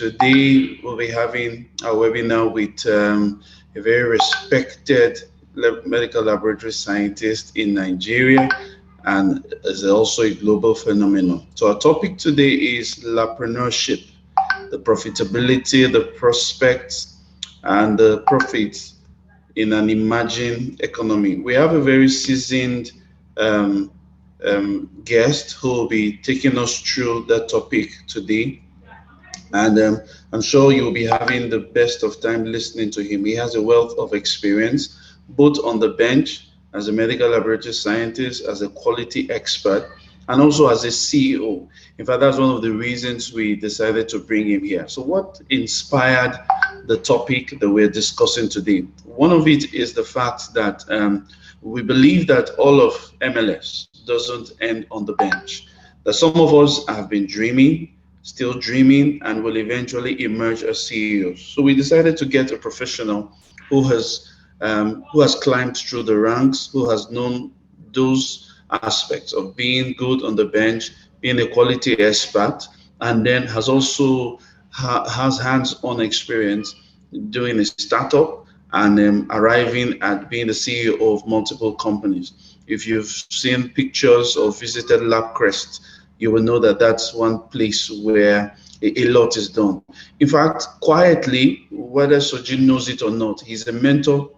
Today we'll be having a webinar with a very respected medical laboratory scientist in Nigeria and is also a global phenomenon. So our topic today is Lab-prenuership, the profitability, the prospects, and the profits in an emerging economy. We have a very seasoned um, guest who will be taking us through that topic today. And I'm sure you'll be having the best of time listening to him. He has a wealth of experience, both on the bench as a medical laboratory scientist, as a quality expert, and also as a CEO. In fact, that's one of the reasons we decided to bring him here. So, what inspired the topic that we're discussing today? One of it is the fact that we believe that all of MLS doesn't end on the bench. That some of us have been dreaming, still dreaming, and will eventually emerge as CEOs. So we decided to get a professional who has climbed through the ranks, who has known those aspects of being good on the bench, being a quality expert, and then has also has hands-on experience doing a startup and arriving at being the CEO of multiple companies. If you've seen pictures or visited LabCrest, you will know that that's one place where a lot is done. In fact, quietly, whether Soji knows it or not, he's a mentor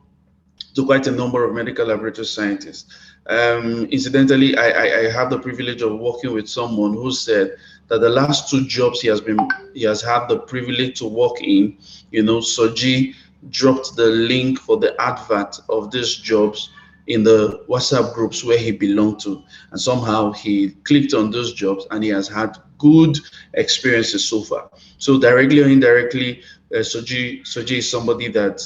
to quite a number of medical laboratory scientists. Incidentally, I have the privilege of working with someone who said that the last two jobs he has had the privilege to work in, Soji dropped the link for the advert of these jobs in the WhatsApp groups where he belonged to, and somehow he clicked on those jobs and he has had good experiences so far. So directly or indirectly, Soji is somebody that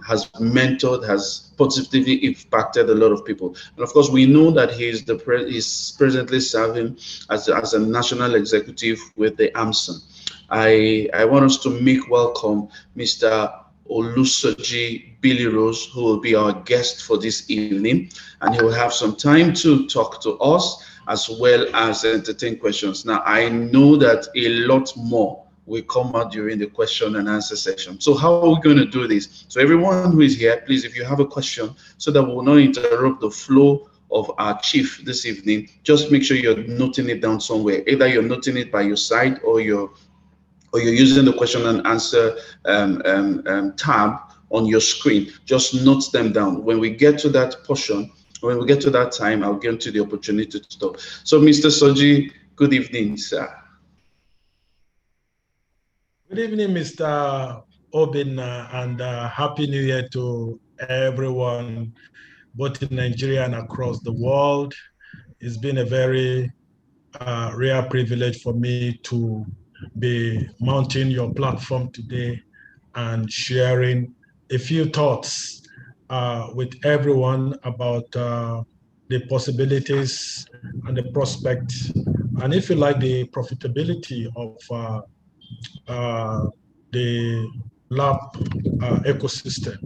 has mentored, has positively impacted a lot of people. And of course, we know that he's presently serving as a national executive with the AMSON. I want us to make welcome Mr. Soji Billyrose, who will be our guest for this evening, and he will have some time to talk to us as well as entertain questions. Now, I know that a lot more will come out during the question and answer session. So how are we going to do this? So everyone who is here, please, if you have a question, so that we will not interrupt the flow of our chief this evening, just make sure you're noting it down somewhere. Either you're noting it by your side or you're using the question and answer tab on your screen. Just note them down. When we get to that portion, when we get to that time, I'll give you the opportunity to talk. So, Mr. Soji, good evening, sir. Good evening, Mr. Obin, and Happy New Year to everyone, both in Nigeria and across the world. It's been a very rare privilege for me to be mounting your platform today and sharing a few thoughts with everyone about the possibilities and the prospects, and if you like, the profitability of the lab ecosystem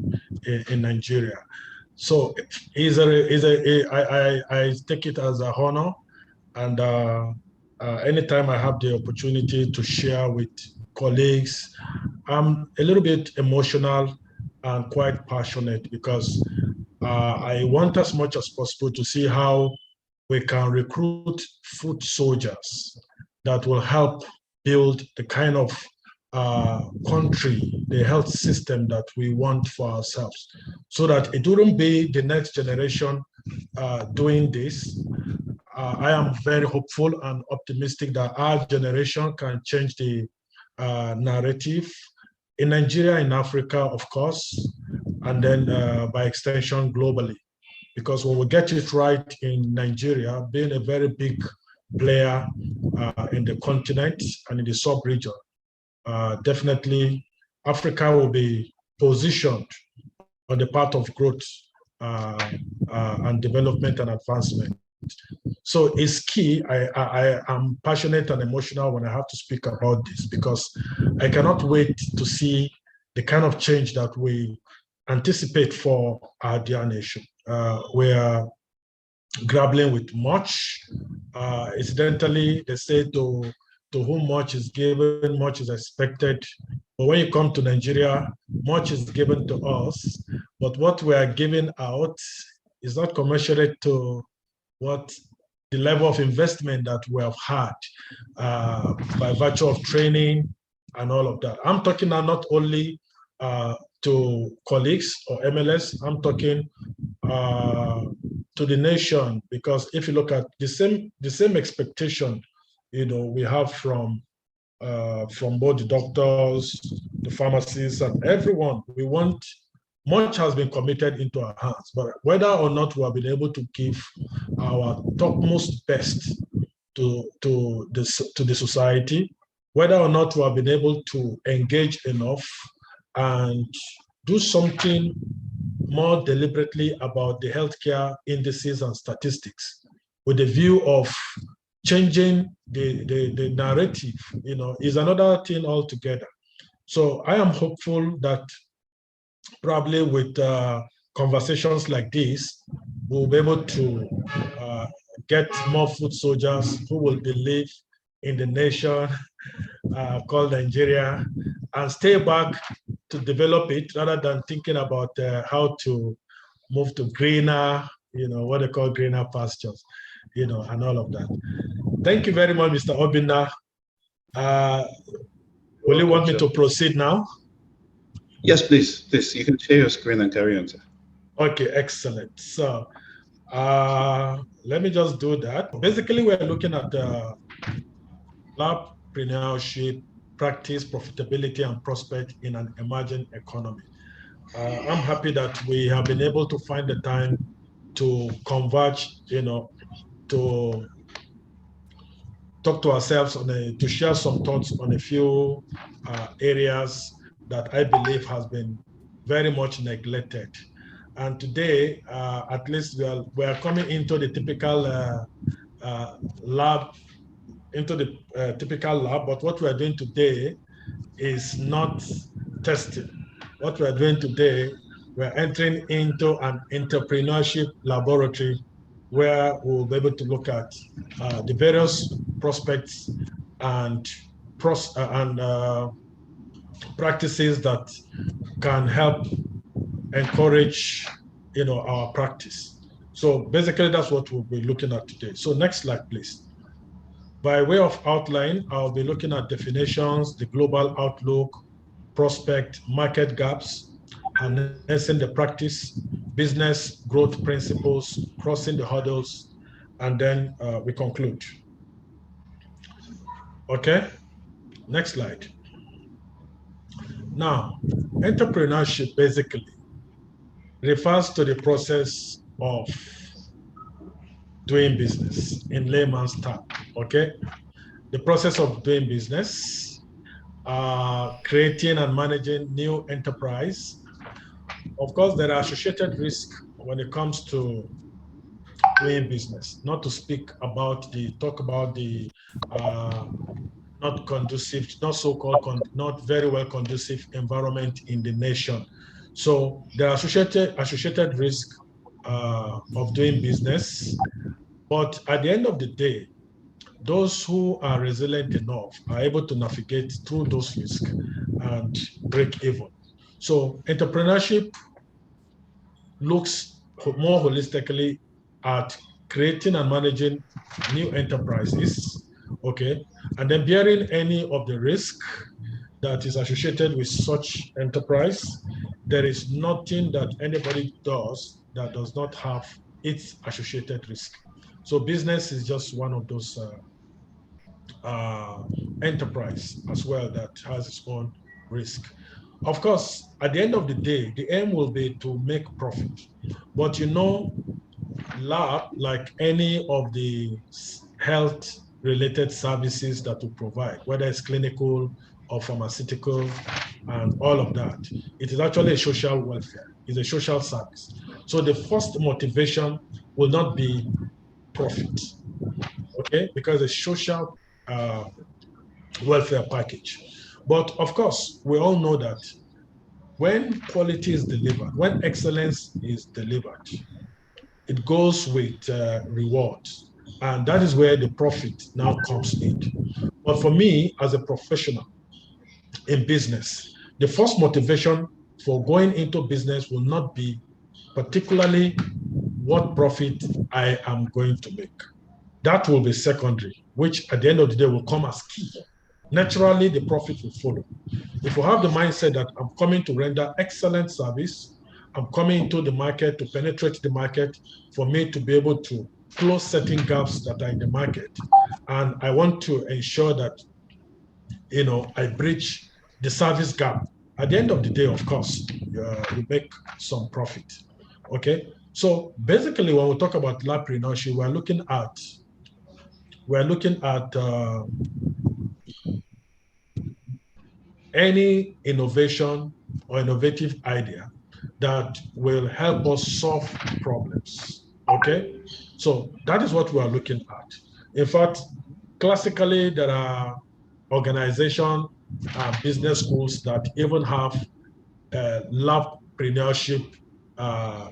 in Nigeria. So I take it as a honor, and anytime I have the opportunity to share with colleagues, I'm a little bit emotional and quite passionate because I want as much as possible to see how we can recruit foot soldiers that will help build the kind of country, the health system that we want for ourselves, so that it wouldn't be the next generation doing this. I am very hopeful and optimistic that our generation can change the narrative in Nigeria, in Africa, of course, and then by extension globally. Because when we get it right in Nigeria, being a very big player in the continent and in the sub-region, definitely Africa will be positioned on the path of growth and development and advancement. So it's key. I am passionate and emotional when I have to speak about this because I cannot wait to see the kind of change that we anticipate for our dear nation. We are grappling with much. Incidentally, they say to to whom much is given, much is expected. But when you come to Nigeria, much is given to us, but what we are giving out is not commensurate to what the level of investment that we have had by virtue of training and all of that. I'm talking now not only to colleagues or MLS, I'm talking to the nation, because if you look at the same expectation, we have from both the doctors, the pharmacists, and everyone. We want, much has been committed into our hands, but whether or not we have been able to give our topmost best to the society, whether or not we have been able to engage enough and do something more deliberately about the healthcare indices and statistics with the view of changing the narrative, is another thing altogether. So I am hopeful that probably with conversations like this, we'll be able to get more foot soldiers who will believe in the nation called Nigeria and stay back to develop it rather than thinking about how to move to greener, what they call greener pastures, and all of that. Thank you very much, Mr. Obinna. Will you want me to proceed now? Yes, please. Please, you can share your screen and carry on, sir. Okay, excellent. So let me just do that. Basically, we're looking at Lab-prenuership, practice, profitability, and prospect in an emerging economy. I'm happy that we have been able to find the time to converge, to talk to ourselves to share some thoughts on a few areas that I believe has been very much neglected. And today, at least we are coming into the typical lab, but what we are doing today is not testing. What we are doing today, we're entering into an entrepreneurship laboratory where we'll be able to look at the various prospects and practices that can help encourage, our practice. So basically, that's what we'll be looking at today. So next slide, please. By way of outline, I'll be looking at definitions, the global outlook, prospect, market gaps, harnessing the practice, business growth principles, crossing the hurdles, and then we conclude. Okay, next slide. Now, entrepreneurship basically refers to the process of doing business in layman's terms, okay? The process of doing business, creating and managing new enterprise. Of course, there are associated risks when it comes to doing business, not to talk about the not conducive, not so-called, not very well conducive environment in the nation. So there are associated risks of doing business, but at the end of the day, those who are resilient enough are able to navigate through those risks and break even. So entrepreneurship looks more holistically at creating and managing new enterprises, okay, and then bearing any of the risk that is associated with such enterprise. There is nothing that anybody does that does not have its associated risk. So business is just one of those enterprise as well that has its own risk. Of course, at the end of the day, the aim will be to make profit. But lab, like any of the health-related services that we provide, whether it's clinical or pharmaceutical and all of that, it is actually a social welfare. It's a social service. So the first motivation will not be profit, okay? Because it's social welfare package. But of course, we all know that when quality is delivered, when excellence is delivered, it goes with rewards. And that is where the profit now comes in. But for me, as a professional in business, the first motivation for going into business will not be particularly what profit I am going to make. That will be secondary, which at the end of the day will come as key. Naturally, the profit will follow. If you have the mindset that I'm coming to render excellent service, I'm coming into the market to penetrate the market for me to be able to close certain gaps that are in the market, and I want to ensure that I bridge the service gap. At the end of the day, of course, you make some profit. Okay, so basically, when we talk about Lab-prenuership, we're looking at any innovation or innovative idea that will help us solve problems. Okay, so that is what we are looking at. In fact, classically, there are organization business schools that even have Lab-prenuership uh,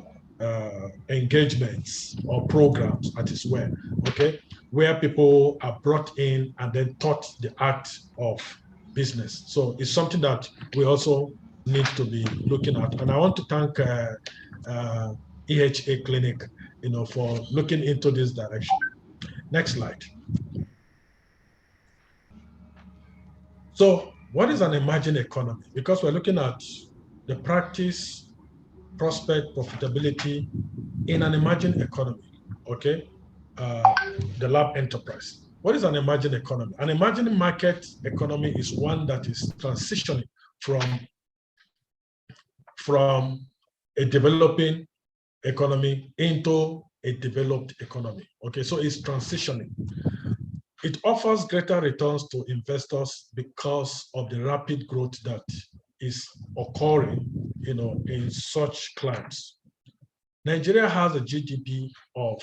engagements or programs at its well, okay, where people are brought in and then taught the art of business. So it's something that we also need to be looking at. And I want to thank uh, EHA Clinic, for looking into this direction. Next slide. So what is an emerging economy? Because we're looking at the practice, prospect, profitability in an emerging economy, okay? Uh, the lab enterprise. What is an emerging economy? An emerging market economy is one that is transitioning from a developing economy into a developed economy. Okay, so it's transitioning. It offers greater returns to investors because of the rapid growth that is occurring, in such climes. Nigeria has a GDP of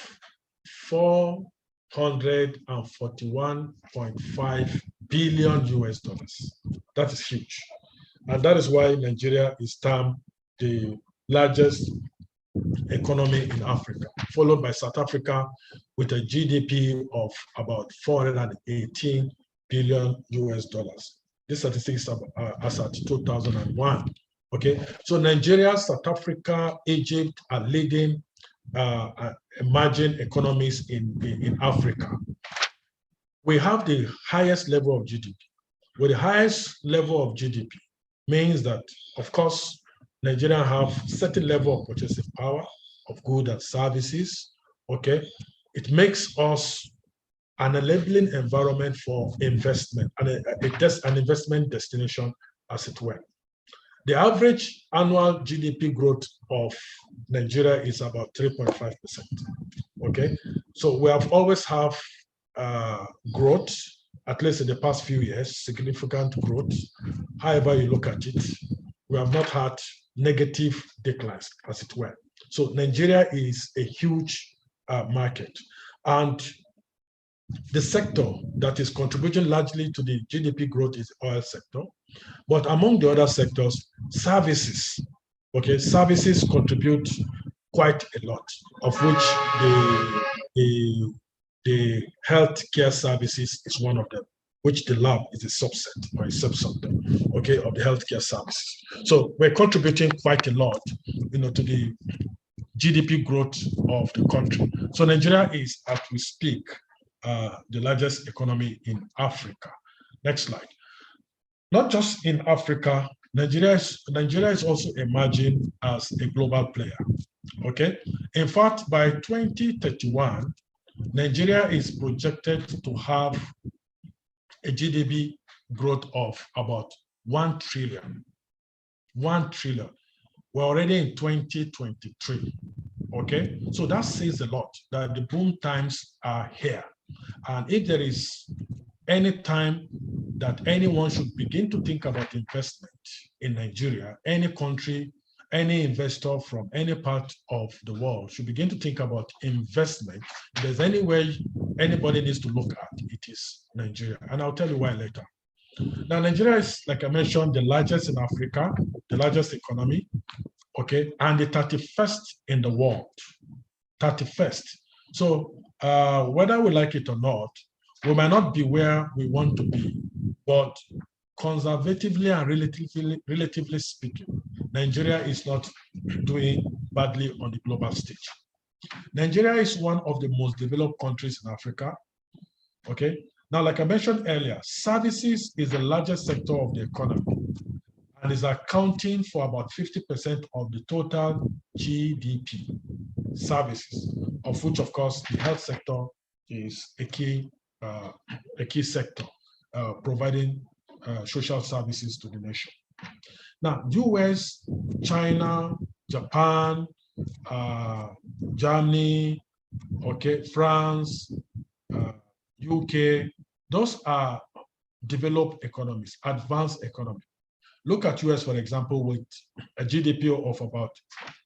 441.5 billion US dollars. That is huge. And that is why Nigeria is termed the largest economy in Africa, followed by South Africa with a GDP of about 418 billion US dollars. This statistic is as at 2001. Okay, so Nigeria, South Africa, Egypt are leading emerging economies in Africa. We have the highest level of GDP. With the highest level of GDP means that, of course, Nigeria have certain level of purchasing power of goods and services. Okay, it makes us an enabling environment for investment and an investment destination, as it were. The average annual GDP growth of Nigeria is about 3.5%. Okay, so we have always have growth, at least in the past few years, significant growth. However you look at it, we have not had negative declines, as it were. So Nigeria is a huge market. And the sector that is contributing largely to the GDP growth is the oil sector. But among the other sectors, services, okay, services contribute quite a lot, of which the healthcare services is one of them, which the lab is a subset or a subsector, okay, of the healthcare services. So we're contributing quite a lot, to the GDP growth of the country. So Nigeria is, as we speak, the largest economy in Africa. Next slide. Not just in Africa, Nigeria is also emerging as a global player. Okay. In fact, by 2031, Nigeria is projected to have a GDP growth of about 1 trillion. 1 trillion. We're already in 2023. Okay. So that says a lot that the boom times are here. And if there is any time that anyone should begin to think about investment in Nigeria, any country, any investor from any part of the world should begin to think about investment. If there's any way anybody needs to look at, it is Nigeria. And I'll tell you why later. Now, Nigeria is, like I mentioned, the largest in Africa, the largest economy, okay, and the 31st in the world. 31st. So whether we like it or not, We might not be where we want to be, but conservatively and relatively speaking, Nigeria is not doing badly on the global stage. Nigeria is one of the most developed countries in Africa. Okay. Now, like I mentioned earlier, services is the largest sector of the economy and is accounting for about 50% of the total GDP. Services, of which, of course, the health sector is a key sector, providing social services to the nation. Now, US, China, Japan, Germany, okay, France, UK, those are developed economies, advanced economies. Look at US, for example, with a GDP of about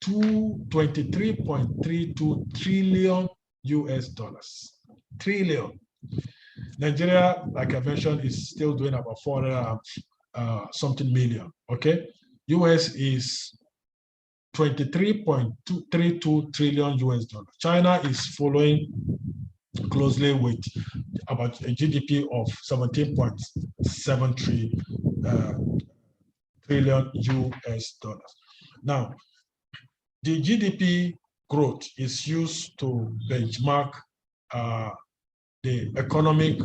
23.32 trillion US dollars. Trillion. Nigeria, like I mentioned, is still doing about 400 something million. Okay. US is 23.32 trillion US dollars. China is following closely with about a GDP of 17.73 trillion US dollars. Now, the GDP growth is used to benchmark the economic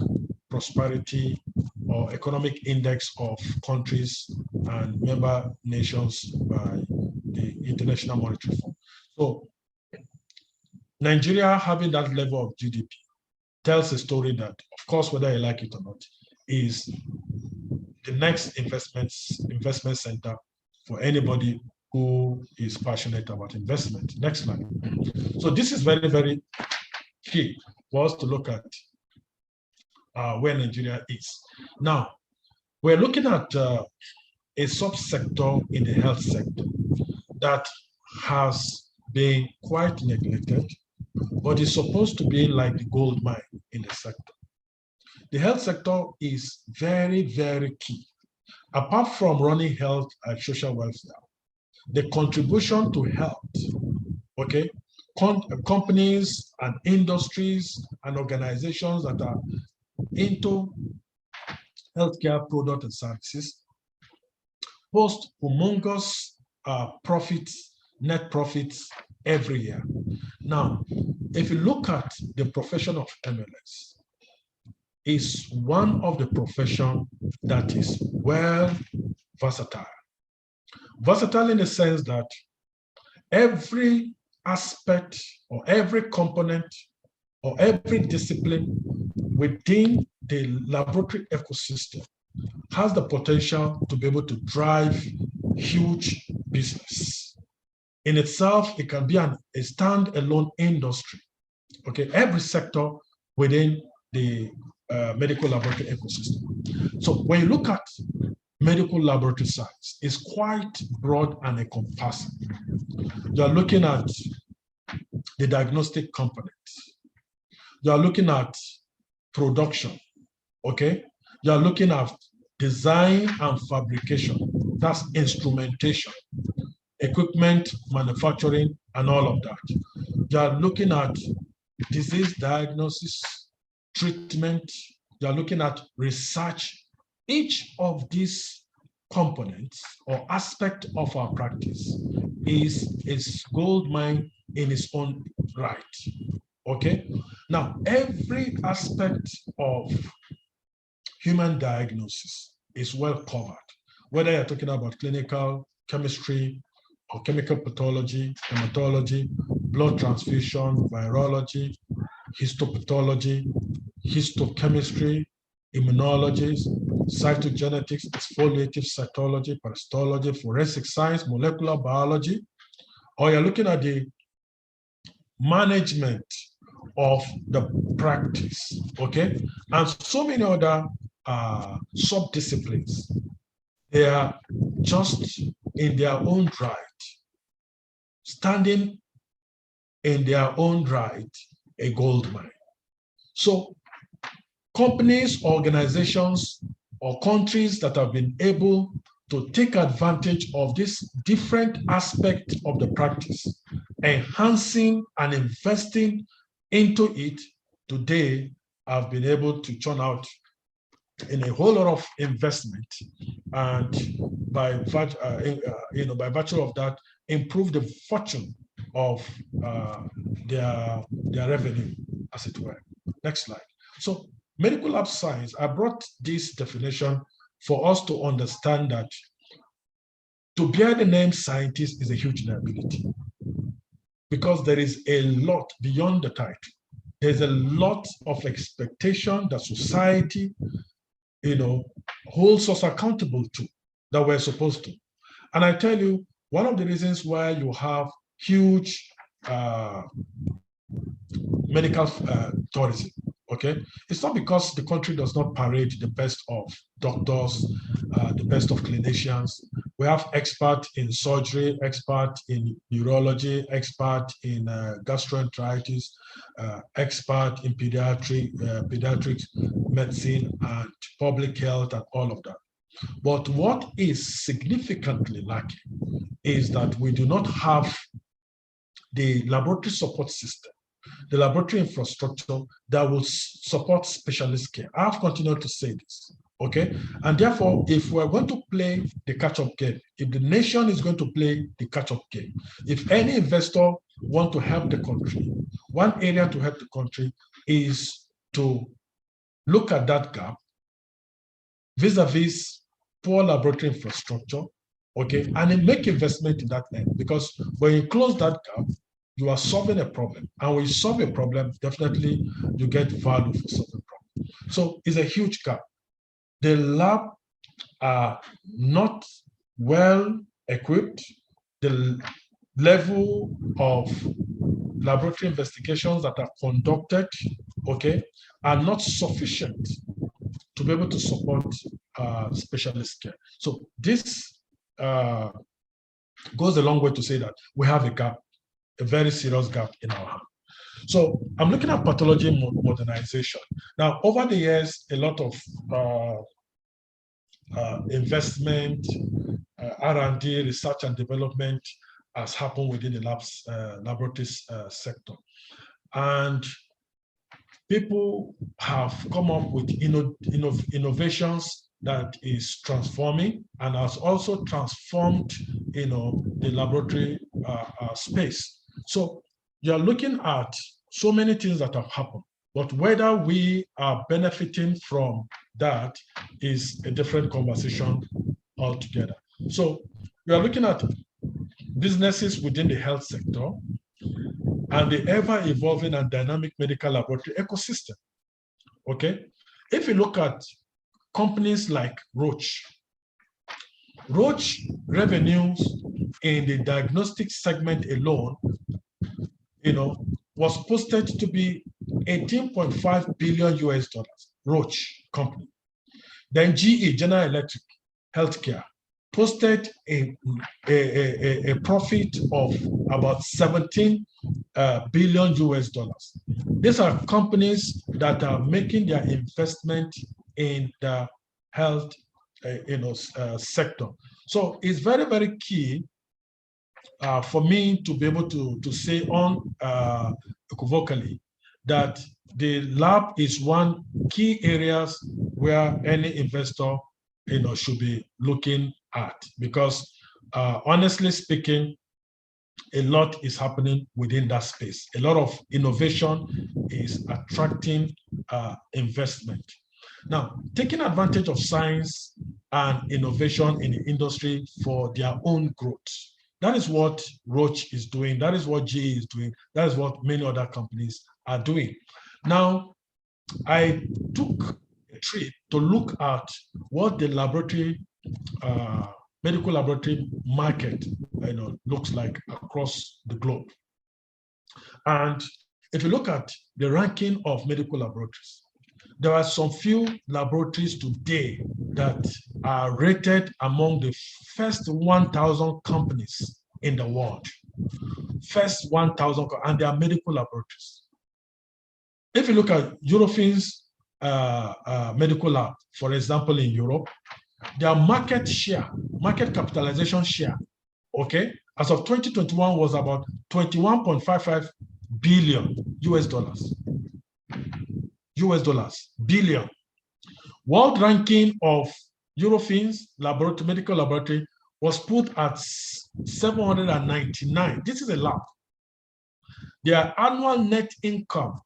prosperity or economic index of countries and member nations by the International Monetary Fund. So Nigeria having that level of GDP tells a story that, of course, whether you like it or not, is the next investment center for anybody who is passionate about investment. Next slide. So this is very, very key for us to look at where Nigeria is. Now, we're looking at a subsector in the health sector that has been quite neglected, but is supposed to be like the gold mine in the sector. The health sector is very, very key. Apart from running health and social welfare, the contribution to health, okay, companies and industries and organizations that are into healthcare products and services post humongous profits, net profits every year. Now, if you look at the profession of MLS, is one of the profession that is well versatile. Versatile in the sense that every aspect or every component or every discipline within the laboratory ecosystem has the potential to be able to drive huge business. In itself, it can be a standalone industry. Okay, every sector within the medical laboratory ecosystem. So when you look at medical laboratory science, it's quite broad and encompassing. You're looking at the diagnostic components. You're looking at production, okay? You're looking at design and fabrication. That's instrumentation, equipment manufacturing, and all of that. You're looking at disease diagnosis, treatment. You're looking at research. Each of these components or aspect of our practice is gold mine in its own right. Okay. Now, every aspect of human diagnosis is well covered, whether you're talking about clinical chemistry or chemical pathology, hematology, blood transfusion, virology, histopathology, histochemistry, immunology, cytogenetics, exfoliative cytology, parasitology, forensic science, molecular biology, or you're looking at the management of the practice, okay? And so many other sub-disciplines. They are just in their own right, standing in their own right, a gold mine. So companies, organizations, or countries that have been able to take advantage of this different aspect of the practice, enhancing and investing into it today have been able to churn out in a whole lot of investment, and by by virtue of that, improve the fortune of their revenue, as it were. Next slide. So medical lab science, I brought this definition for us to understand that to bear the name scientist is a huge liability, because there is a lot beyond the title. There's a lot of expectation that society, holds us accountable to, that we're supposed to. And I tell you, one of the reasons why you have huge medical tourism, okay, it's not because the country does not parade the best of doctors, the best of clinicians. We have expert in surgery, expert in neurology, expert in gastroenteritis, expert in pediatric medicine and public health and all of that. But what is significantly lacking is that we do not have the laboratory support system, the laboratory infrastructure that will support specialist care. I've continued to say this, okay? And therefore, if we're going to play the catch-up game, if the nation is going to play the catch-up game, if any investor want to help the country, one area to help the country is to look at that gap vis-a-vis poor laboratory infrastructure, okay, and then make investment in that end. Because when you close that gap, you are solving a problem. And when you solve a problem, definitely you get value for solving problem. So it's a huge gap. The lab are not well equipped. The level of laboratory investigations that are conducted, okay, are not sufficient to be able to support specialist care. So this goes a long way to say that we have a gap, a very serious gap in our hand. So I'm looking at pathology modernization. Now, over the years, a lot of investment, R&D, research and development has happened within the laboratories sector. And people have come up with innovations that is transforming and has also transformed, the laboratory space. So you're looking at so many things that have happened, but whether we are benefiting from that is a different conversation altogether. So we are looking at businesses within the health sector and the ever-evolving and dynamic medical laboratory ecosystem, okay? If you look at companies like Roche revenues in the diagnostic segment alone, was posted to be 18.5 billion US dollars, Roche company. Then GE, General Electric Healthcare, posted a profit of about 17 billion US dollars. These are companies that are making their investment in the health sector. So it's very, very key for me to be able to say unequivocally that the lab is one key areas where any investor should be looking at, because honestly speaking, a lot is happening within that space. A lot of innovation is attracting investment. Now, taking advantage of science and innovation in the industry for their own growth. That is what Roche is doing. That is what GE is doing. That is what many other companies are doing. Now, I took a trip to look at what the medical laboratory market looks like across the globe. And if you look at the ranking of medical laboratories, there are some few laboratories today that are rated among the first 1,000 companies in the world. First 1,000, and they are medical laboratories. If you look at Eurofins medical lab, for example, in Europe, their market capitalization share, okay, as of 2021 was about 21.55 billion US dollars. US dollars, billion. World ranking of Eurofins medical laboratory was put at 799. This is a lab. Their annual net income,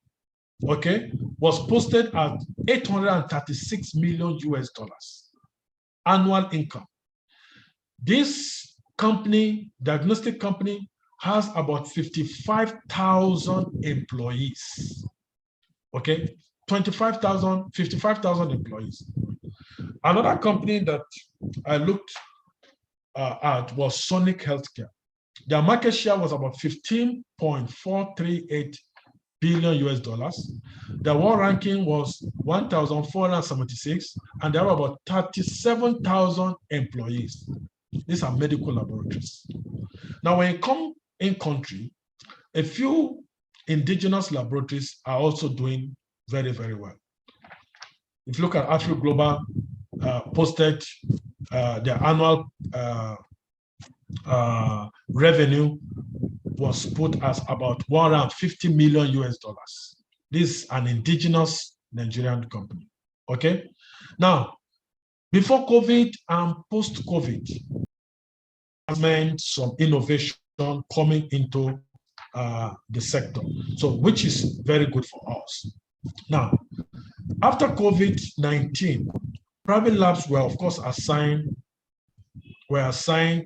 okay, was posted at 836 million US dollars. Annual income. This company, diagnostic company, has about 55,000 employees. Okay, 55,000 employees. Another company that I looked at was Sonic Healthcare. Their market share was about 15.438 billion US dollars. Their world ranking was 1,476, and they have about 37,000 employees. These are medical laboratories. Now, when you come in country, a few indigenous laboratories are also doing very, very well. If you look at Afri Global, posted their annual revenue was put as about 150 million US dollars. This is an indigenous Nigerian company. Okay. Now, before COVID and post-COVID, meant some innovation coming into the sector, so which is very good for us. Now, after COVID-19, private labs were, of course, assigned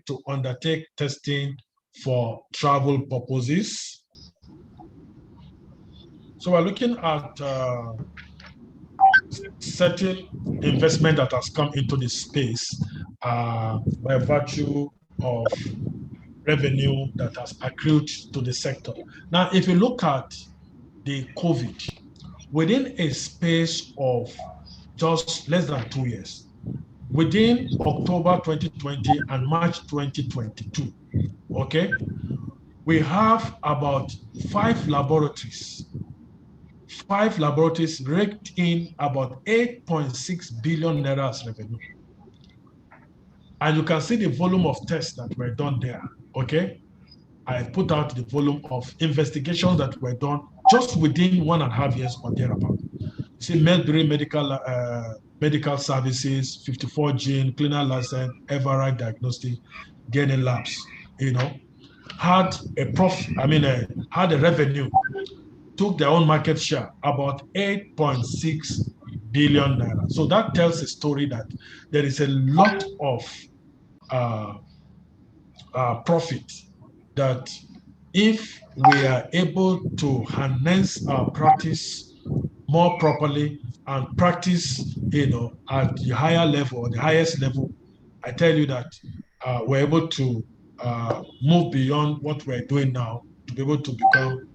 to undertake testing for travel purposes. So we're looking at certain investment that has come into this space by virtue of revenue that has accrued to the sector. Now, if you look at the COVID, within a space of just less than 2 years, within October 2020 and March 2022, okay, we have about 5 laboratories raked in about 8.6 billion naira as revenue. And you can see the volume of tests that were done there, okay? I put out the volume of investigations that were done just within 1.5 years or thereabout. You see, Melbury Medical Services, 54 Gene, Cleaner License, Everide Diagnostic, DNA Labs, had a revenue, took their own market share, about 8.6 billion naira. So that tells a story that there is a lot of profit that if we are able to harness our practice more properly and practice, at the higher level or the highest level, I tell you that we're able to move beyond what we're doing now to be able to become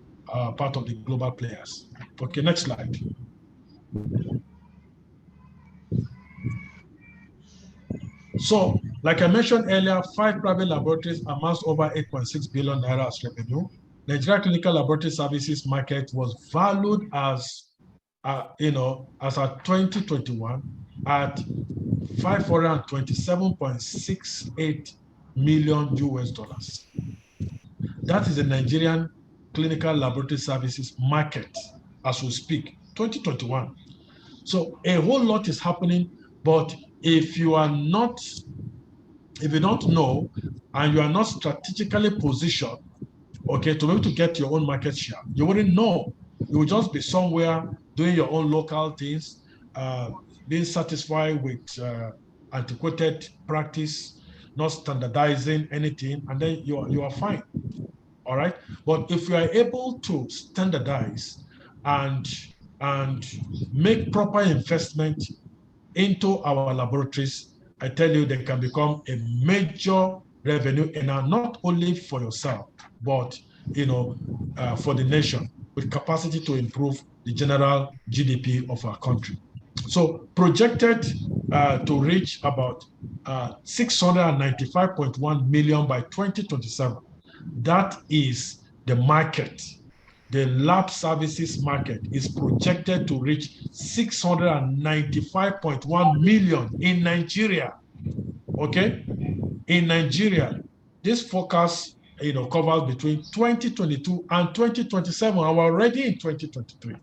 part of the global players. Okay, next slide. So, like I mentioned earlier, 5 private laboratories amassed over 8.6 billion naira as revenue. Nigeria Clinical Laboratory Services market was valued as, as at 2021 at 527.68 million US dollars. That is the Nigerian Clinical Laboratory Services market as we speak, 2021. So a whole lot is happening, but if you don't know and you are not strategically positioned, okay, to be able to get your own market share, you wouldn't know. You would just be somewhere doing your own local things, being satisfied with antiquated practice, not standardizing anything, and then you are fine. All right. But if we are able to standardize and make proper investment into our laboratories, I tell you, they can become a major revenue earner, not only for yourself, but for the nation, with capacity to improve the general GDP of our country. So projected to reach about 695.1 million by 2027. That is the market. The lab services market is projected to reach 695.1 million in Nigeria. Okay? In Nigeria, this forecast covers between 2022 and 2027, and we're already in 2023.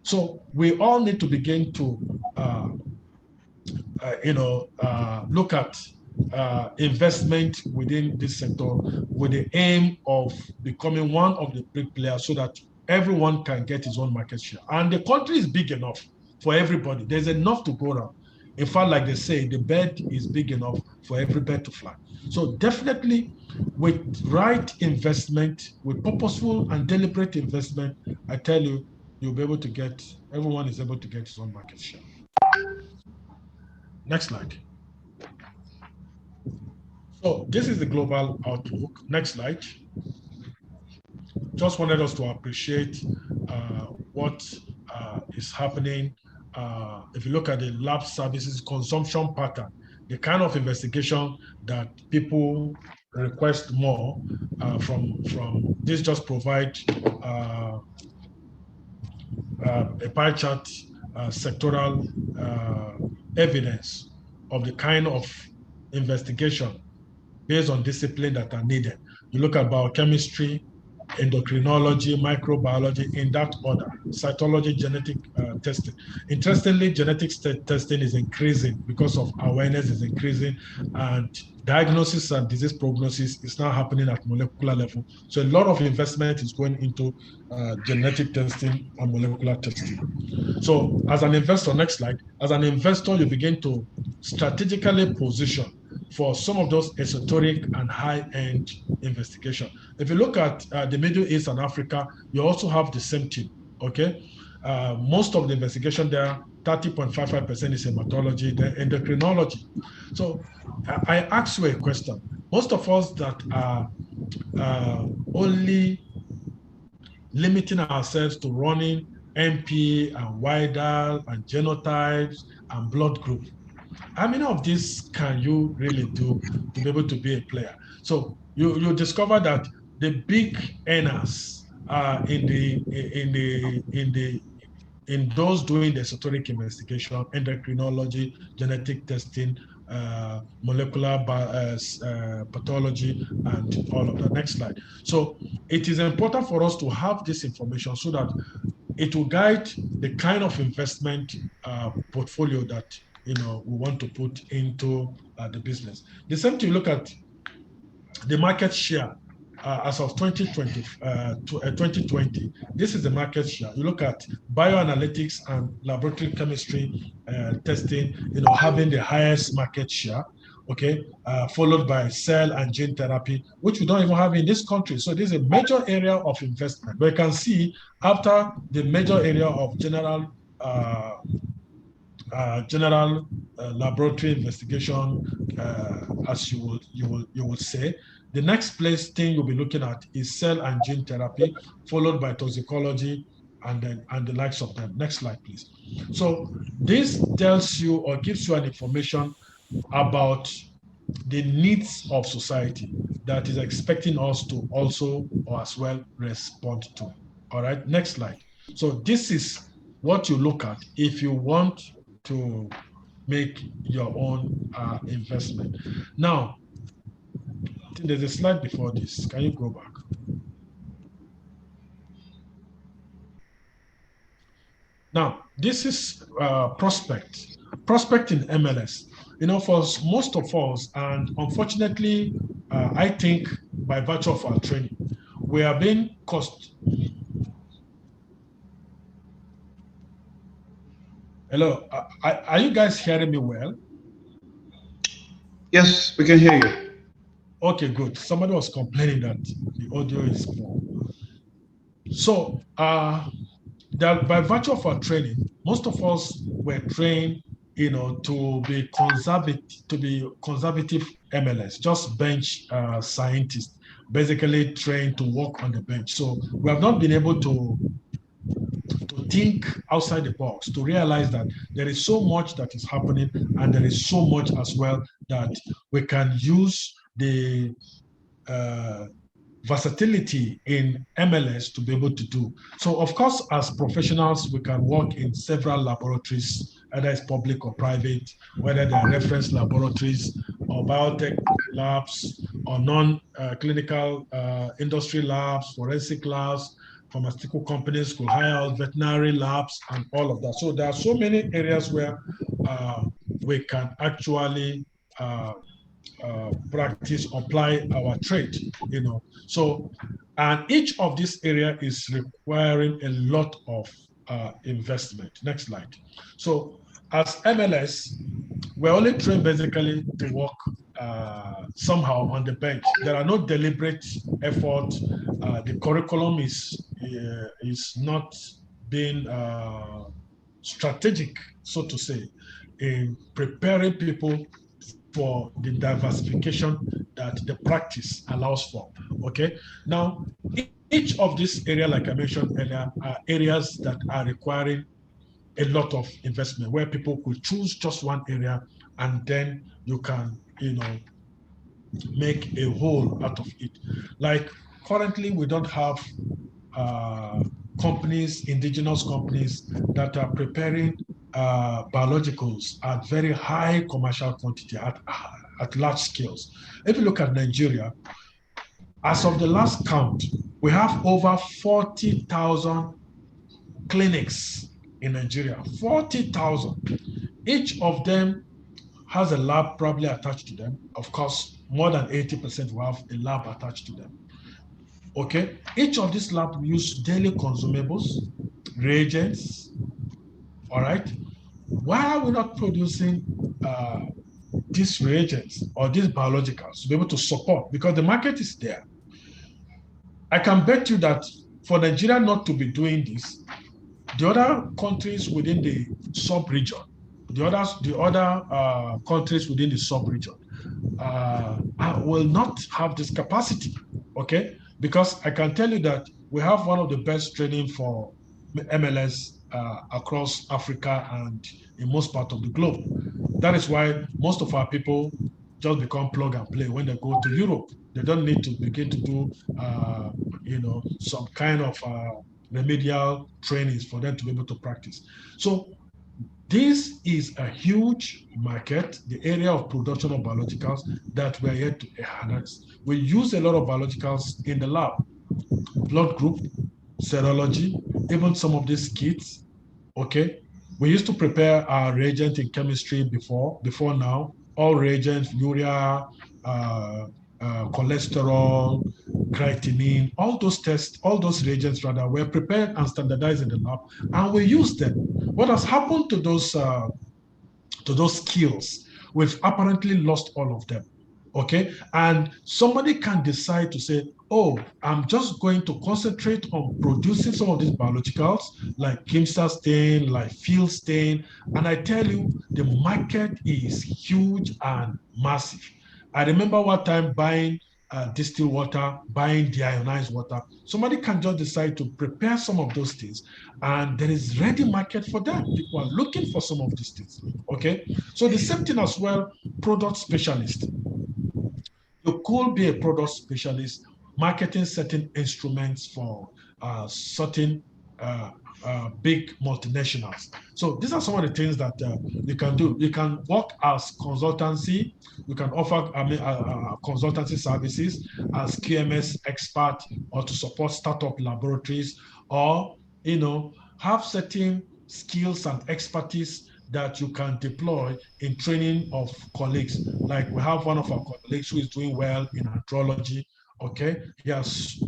So we all need to begin to look at investment within this sector with the aim of becoming one of the big players so that everyone can get his own market share. And the country is big enough for everybody. There's enough to go around. In fact, like they say, the bed is big enough for every bird to fly. So definitely with right investment, with purposeful and deliberate investment, I tell you, you'll be able to get, everyone is able to get his own market share. Next slide. So this is the global outlook. Next slide. Just wanted us to appreciate what is happening. If you look at the lab services consumption pattern, the kind of investigation that people request more from this just provide a pie chart sectoral evidence of the kind of investigation based on discipline that are needed. You look at biochemistry, endocrinology, microbiology in that order, cytology, genetic testing. Interestingly, genetics testing is increasing because of awareness is increasing, and diagnosis and disease prognosis is now happening at molecular level. So a lot of investment is going into genetic testing and molecular testing. So as an investor, next slide, as an investor, you begin to strategically position for some of those esoteric and high-end investigation. If you look at the Middle East and Africa, you also have the same thing, okay? Most of the investigation there, 30.55% is hematology, then endocrinology. So I ask you a question. Most of us that are only limiting ourselves to running MP and WIDAL and genotypes and blood group, how many of these can you really do to be able to be a player? So you discover that the big earners are in those doing the esoteric investigation, endocrinology, genetic testing, molecular pathology, and all of that. Next slide. So it is important for us to have this information so that it will guide the kind of investment portfolio that we want to put into the business. The same thing, look at the market share as of 2020. This is the market share. You look at bioanalytics and laboratory chemistry testing, having the highest market share, okay, followed by cell and gene therapy, which we don't even have in this country. So this is a major area of investment. But you can see after the major area of general laboratory investigation, as you will say. The next place thing you'll be looking at is cell and gene therapy, followed by toxicology and the likes of them. Next slide, please. So this tells you or gives you an information about the needs of society that is expecting us to also or as well respond to. All right, next slide. So this is what you look at if you want to make your own investment. Now, I think there's a slide before this. Can you go back? Now, this is prospect in MLS. For most of us, and unfortunately, I think by virtue of our training, we are being Hello, are you guys hearing me well? Yes, we can hear you. Okay, good. Somebody was complaining that the audio is poor. So, that by virtue of our training, most of us were trained, to be conservative MLS, just bench scientists, basically trained to work on the bench. So we have not been able to think outside the box, to realize that there is so much that is happening, and there is so much as well that we can use the versatility in MLS to be able to do. So of course, as professionals, we can work in several laboratories, whether it's public or private, whether they are reference laboratories or biotech labs or non-clinical industry labs, forensic labs, pharmaceutical companies could hire us, veterinary labs, and all of that. So there are so many areas where we can actually practice, apply our trade, So, and each of these areas is requiring a lot of investment. Next slide. So, as MLS, we're only trained basically to work somehow on the bench. There are no deliberate effort. The curriculum is not being strategic, so to say, in preparing people for the diversification that the practice allows for. Okay. Now, each of these areas, like I mentioned earlier, are areas that are requiring a lot of investment where people could choose just one area and then you can, make a whole out of it. Like currently, we don't have uh, companies, indigenous companies that are preparing biologicals at very high commercial quantity, at large scales. If you look at Nigeria, as of the last count, we have over 40,000 clinics in Nigeria. 40,000. Each of them has a lab probably attached to them. Of course, more than 80% will have a lab attached to them. Okay, each of these labs use daily consumables, reagents. All right. Why are we not producing these reagents or these biologicals to be able to support? Because the market is there. I can bet you that for Nigeria not to be doing this, the other countries within the sub-region, the other countries within the sub-region will not have this capacity, okay? Because I can tell you that we have one of the best training for MLS across Africa and in most part of the globe. That is why most of our people just become plug and play when they go to Europe. They don't need to begin to do, some kind of remedial trainings for them to be able to practice. So this is a huge market, the area of production of biologicals that we are yet to harness. We use a lot of biologicals in the lab, blood group, serology, even some of these kits. Okay, we used to prepare our reagent in chemistry before now. All reagents, urea, cholesterol, creatinine, all those tests, all those reagents rather, were prepared and standardized in the lab, and we use them. What has happened to those skills? We've apparently lost all of them. Okay, and somebody can decide to say, oh, I'm just going to concentrate on producing some of these biologicals like Kimsa stain, like field stain. And I tell you, the market is huge and massive. I remember one time buying distilled water, buying deionized water. Somebody can just decide to prepare some of those things, and there is ready market for them. People are looking for some of these things. Okay, so the same thing as well, product specialist. You could be a product specialist, marketing certain instruments for certain uh, big multinationals. So these are some of the things that you can do. You can work as consultancy. You can offer consultancy services as QMS expert or to support startup laboratories, or have certain skills and expertise that you can deploy in training of colleagues. Like we have one of our colleagues who is doing well in andrology. Okay, he has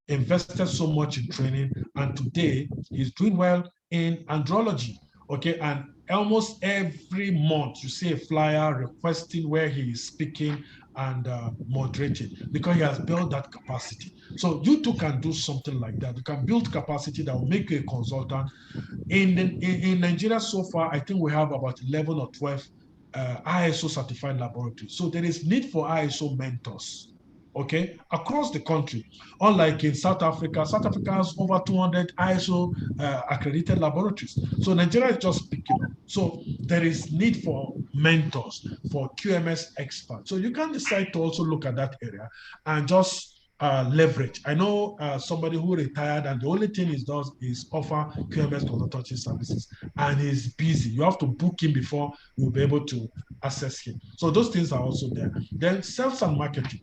invested so much in training, and today he's doing well in andrology. Okay, and almost every month you see a flyer requesting where he is speaking and moderating, because he has built that capacity. So you too can do something like that. You can build capacity that will make you a consultant. In Nigeria so far, I think we have about 11 or 12 ISO certified laboratories. So there is need for ISO mentors, okay, across the country. Unlike in South Africa has over 200 ISO accredited laboratories. So Nigeria is just picking up. So there is need for mentors, for QMS experts. So you can decide to also look at that area and just leverage. I know somebody who retired, and the only thing he does is offer QMS consultancy services, and he's busy. You have to book him before you'll be able to access him. So those things are also there. Then sales and marketing.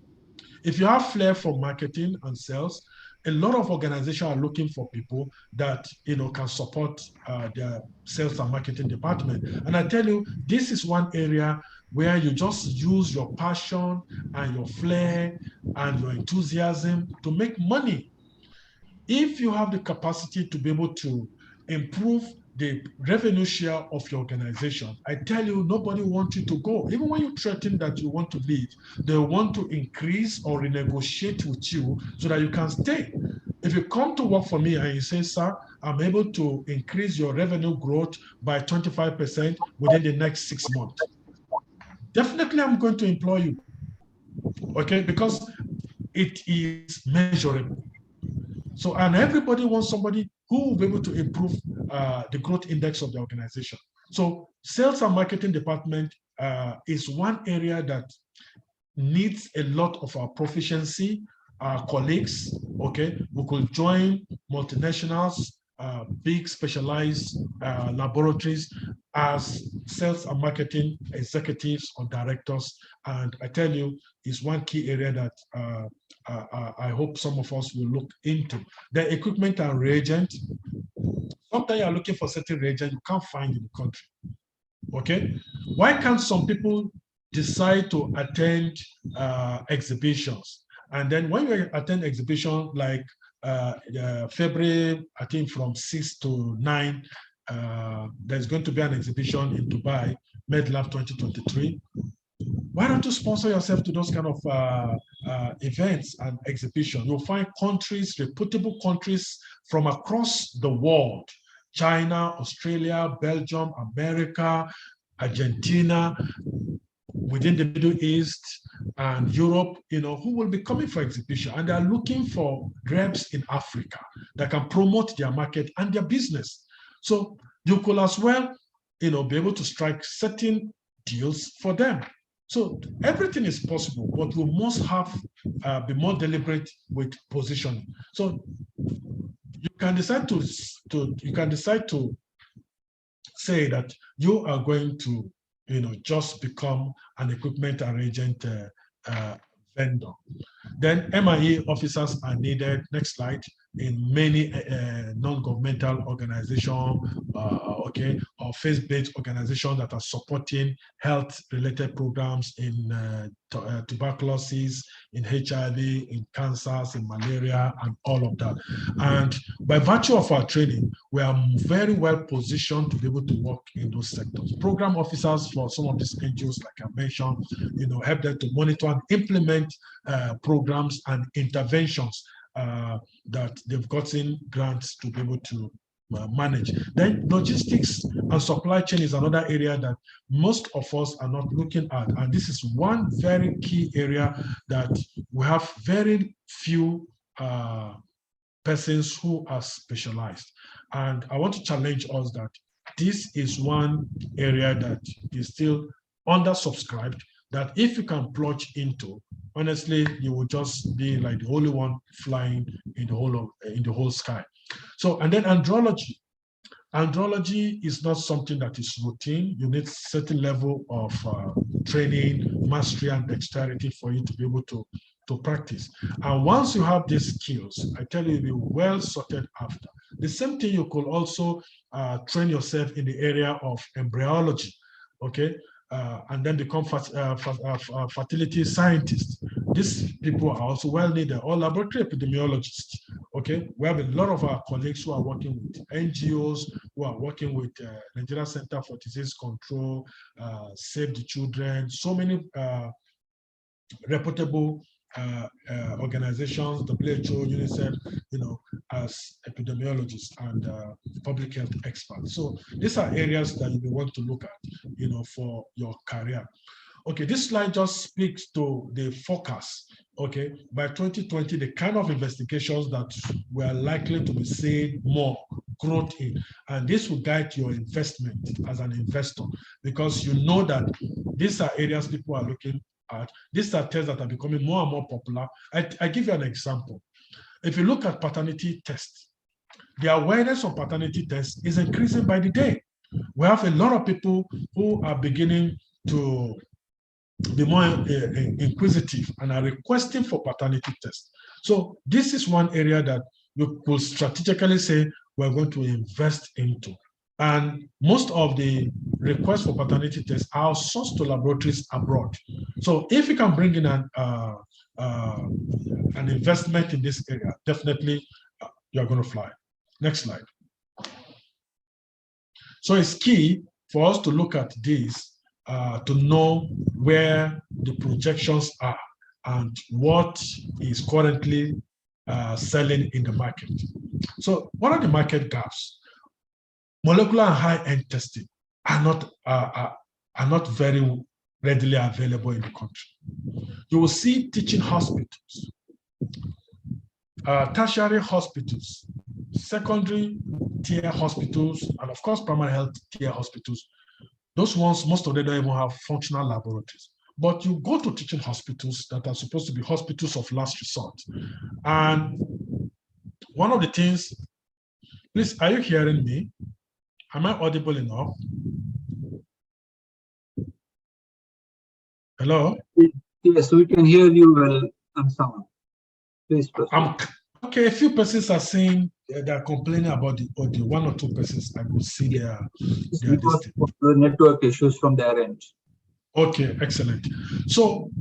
If you have flair for marketing and sales, a lot of organizations are looking for people that can support their sales and marketing department. And I tell you, this is one area where you just use your passion and your flair and your enthusiasm to make money. If you have the capacity to be able to improve the revenue share of your organization, I tell you, nobody wants you to go. Even when you threaten that you want to leave, they want to increase or renegotiate with you so that you can stay. If you come to work for me and you say, sir, I'm able to increase your revenue growth by 25% within the next 6 months, definitely I'm going to employ you. Okay, because it is measurable. So, and everybody wants somebody who will be able to improve the growth index of the organization. So, sales and marketing department is one area that needs a lot of our proficiency, our colleagues, okay, who could join multinationals, big specialized laboratories as sales and marketing executives or directors. And I tell you, it's one key area that I hope some of us will look into. The equipment and reagent. Sometimes you're looking for certain reagent you can't find in the country. Okay, why can't some people decide to attend exhibitions? And then when you attend exhibition like February, I think from 6 to 9, there's going to be an exhibition in Dubai, MedLab 2023. Why don't you sponsor yourself to those kind of events and exhibitions? You'll find countries, reputable countries from across the world, China, Australia, Belgium, America, Argentina, within the Middle East and Europe, who will be coming for exhibition. And they're looking for reps in Africa that can promote their market and their business. So you could as well, be able to strike certain deals for them. So everything is possible, but we must have be more deliberate with positioning. So you can decide to say that you are going to just become an equipment and reagent vendor. Then MIE officers are needed. Next slide. In many non-governmental organizations, okay, or faith-based organizations that are supporting health-related programs in tuberculosis, in HIV, in cancers, in malaria, and all of that. And by virtue of our training, we are very well positioned to be able to work in those sectors. Program officers for some of these NGOs, like I mentioned, help them to monitor and implement programs and interventions that they've gotten grants to be able to manage. Then logistics and supply chain is another area that most of us are not looking at. And this is one very key area that we have very few persons who are specialized. And I want to challenge us that this is one area that is still undersubscribed, that if you can plunge into, honestly, you will just be like the only one flying in the whole sky. So, and then andrology. Andrology is not something that is routine. You need certain level of training, mastery, and dexterity for you to be able to practice. And once you have these skills, I tell you, you'll be well sorted after. The same thing, you could also train yourself in the area of embryology, okay? And then become fertility scientists. These people are also well needed, or laboratory epidemiologists. Okay, we have a lot of our colleagues who are working with NGOs, who are working with Nigeria Center for Disease Control, Save the Children, so many reputable organizations, WHO, UNICEF, as epidemiologists and public health experts. So these are areas that you want to look at, for your career. Okay, this slide just speaks to the forecast. Okay, by 2020, the kind of investigations that we are likely to be seeing more growth in, and this will guide your investment as an investor, because you know that these are areas people are looking at. These are tests that are becoming more and more popular. I give you an example. If you look at paternity tests, the awareness of paternity tests is increasing by the day. We have a lot of people who are beginning to be more inquisitive and are requesting for paternity tests. So this is one area that you could strategically say we're going to invest into. And most of the requests for paternity tests are sourced to laboratories abroad. So if you can bring in an investment in this area, definitely you're going to fly. Next slide. So it's key for us to look at this to know where the projections are and what is currently selling in the market. So what are the market gaps? Molecular and high-end testing are not very readily available in the country. You will see teaching hospitals, tertiary hospitals, secondary tier hospitals, and of course, primary health tier hospitals. Those ones, most of them don't even have functional laboratories. But you go to teaching hospitals that are supposed to be hospitals of last resort. And one of the things, please, are you hearing me? Am I audible enough? Hello? Yes, we can hear you well and sound. Please proceed. Okay, a few persons are saying they're complaining about the audio. One or two persons I could see their because of the network issues from their end. Okay, excellent. So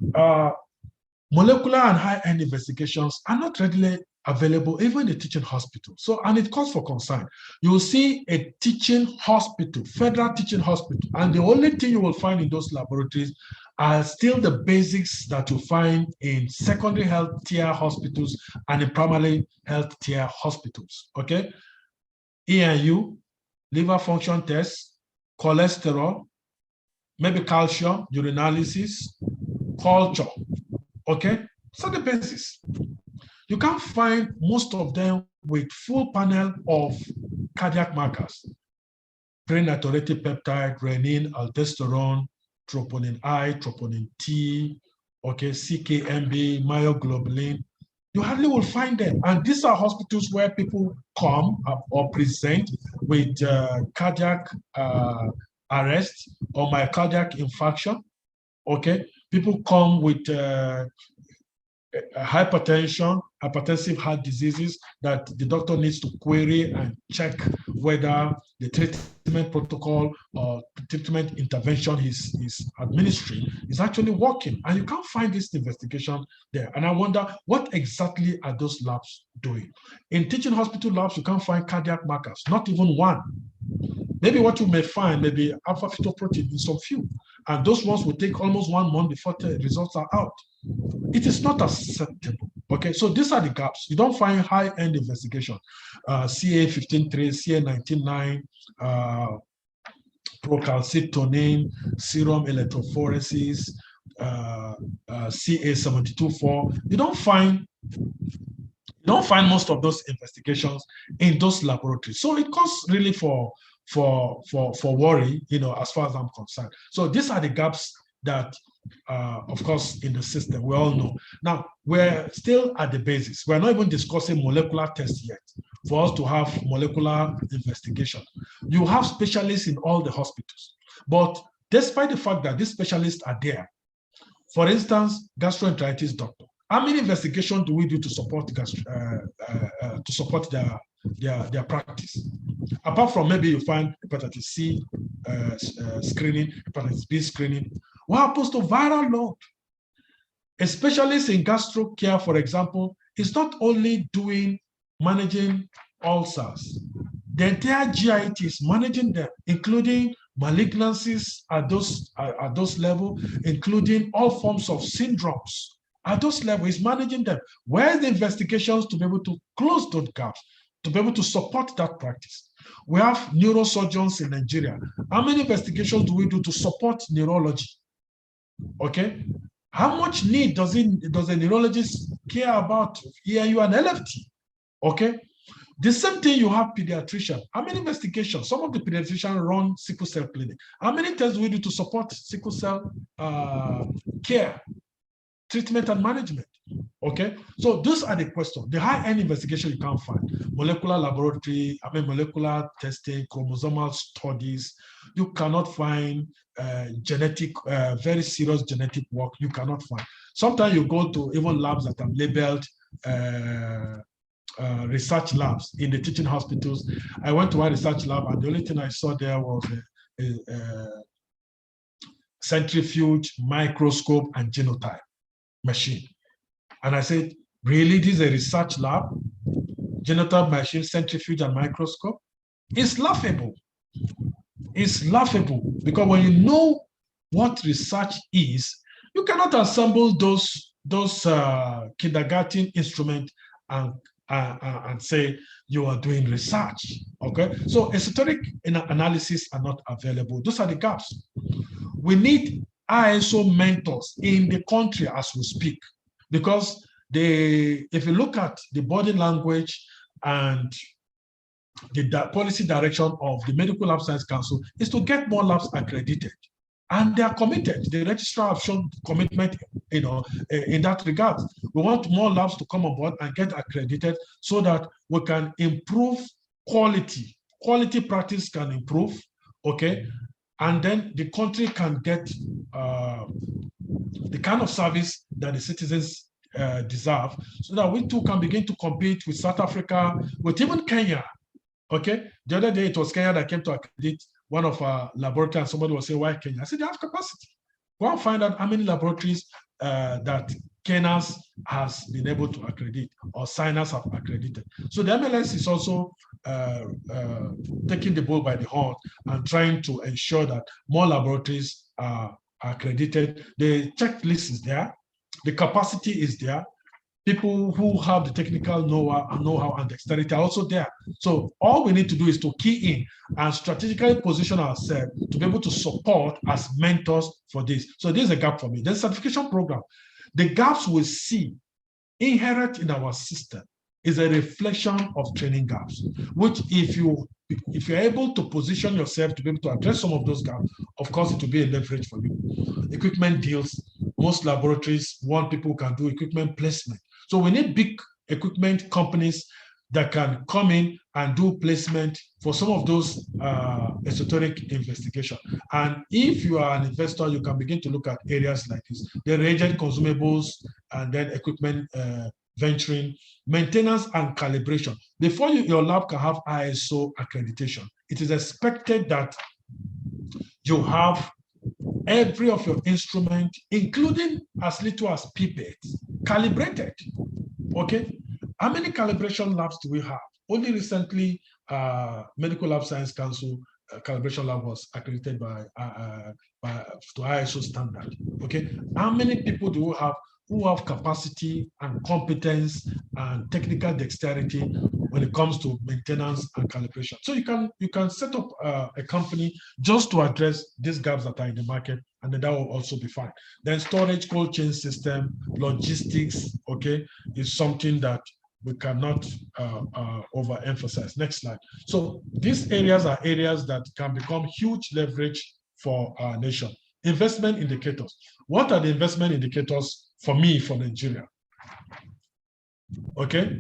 molecular and high-end investigations are not readily available even in the teaching hospital. So, and it calls for concern. You will see a teaching hospital, federal teaching hospital, and the only thing you will find in those laboratories are still the basics that you find in secondary health tier hospitals and in primary health tier hospitals, okay? ENU, liver function tests, cholesterol, maybe calcium, urinalysis, culture, okay? So the basis. You can't find most of them with full panel of cardiac markers. Prenaturate peptide, renin, aldosterone, troponin I, troponin T, okay, CKMB, myoglobulin. You hardly will find them. And these are hospitals where people come or present with cardiac arrest or myocardiac infarction, okay? People come with hypertension, hypertensive heart diseases that the doctor needs to query and check whether the treatment protocol or treatment intervention he's administering is actually working. And you can't find this investigation there. And I wonder, what exactly are those labs doing? In teaching hospital labs, you can't find cardiac markers, not even one. Maybe what you may find may be alpha fetoprotein in some few. And those ones will take almost 1 month before the results are out. It is not acceptable. Okay, so these are the gaps. You don't find high-end investigation. CA 15.3, CA 19.9, procalcitonin, serum electrophoresis, CA 72.4. You don't find most of those investigations in those laboratories. So it calls really for worry, as far as I'm concerned. So these are the gaps that, of course, in the system, we all know. Now, we're still at the basis. We're not even discussing molecular tests yet for us to have molecular investigation. You have specialists in all the hospitals, but despite the fact that these specialists are there, for instance, gastroenteritis doctor, how many investigations do we do to support their practice? Apart from maybe you find hepatitis C screening, hepatitis B screening, what happens to viral load? A specialist in gastro care, for example, is not only managing ulcers. The entire GIT is managing them, including malignancies at those levels, including all forms of syndromes. At those levels, is managing them. Where are the investigations to be able to close those gaps, to be able to support that practice? We have neurosurgeons in Nigeria. How many investigations do we do to support neurology? Okay. How much need does a neurologist care about EIU and LFT? Okay. The same thing, you have pediatrician. How many investigations? Some of the pediatricians run sickle cell clinic. How many tests do we do to support sickle cell care? treatment and management. Okay, so those are the questions. The high-end investigation you can't find. Molecular laboratory, molecular testing, chromosomal studies. You cannot find genetic, very serious genetic work. You cannot find. Sometimes you go to even labs that are labeled research labs in the teaching hospitals. I went to one research lab, and the only thing I saw there was a centrifuge, microscope, and genotype machine. And I said, really, this is a research lab? Genotype machine, centrifuge, and microscope? It's laughable. It's laughable because when you know what research is, you cannot assemble those kindergarten instruments and say you are doing research. Okay, so esoteric analysis are not available. Those are the gaps. We need ISO mentors in the country as we speak, because if you look at the body language and the policy direction of the Medical Lab Science Council is to get more labs accredited. And they are committed. The registrar have shown commitment, in that regard. We want more labs to come on board and get accredited so that we can improve quality. Quality practice can improve, okay? And then the country can get the kind of service that the citizens deserve, so that we too can begin to compete with South Africa, with even Kenya, okay? The other day it was Kenya that came to accredit one of our laboratories, and somebody was saying, why Kenya? I said, they have capacity. Go and find out how many laboratories that Kenya has been able to accredit, or signers have accredited. So the MLS is also taking the bull by the horn and trying to ensure that more laboratories are accredited. The checklist is there, the capacity is there, people who have the technical know-how and dexterity are also there. So all we need to do is to key in and strategically position ourselves to be able to support as mentors for this. So there's a gap for me. Then certification program. The gaps we see inherent in our system is a reflection of training gaps, which if you're able to position yourself to be able to address some of those gaps, of course, it will be a leverage for you. Equipment deals. Most laboratories want people who can do equipment placement. So we need big equipment companies that can come in and do placement for some of those esoteric investigations. And if you are an investor, you can begin to look at areas like this: the reagent consumables, and then equipment venturing, maintenance and calibration. Before your lab can have ISO accreditation, it is expected that you have every of your instrument, including as little as pipettes, calibrated. Okay, how many calibration labs do we have? Only recently, Medical Lab Science Council calibration lab was accredited to ISO standard. Okay, how many people do we have who have capacity and competence and technical dexterity when it comes to maintenance and calibration? So you can set up a company just to address these gaps that are in the market, and then that will also be fine. Then storage, cold chain system, logistics, okay, is something that we cannot overemphasize. Next slide. So these areas are areas that can become huge leverage for our nation. Investment indicators. What are the investment indicators for me, for Nigeria? Okay.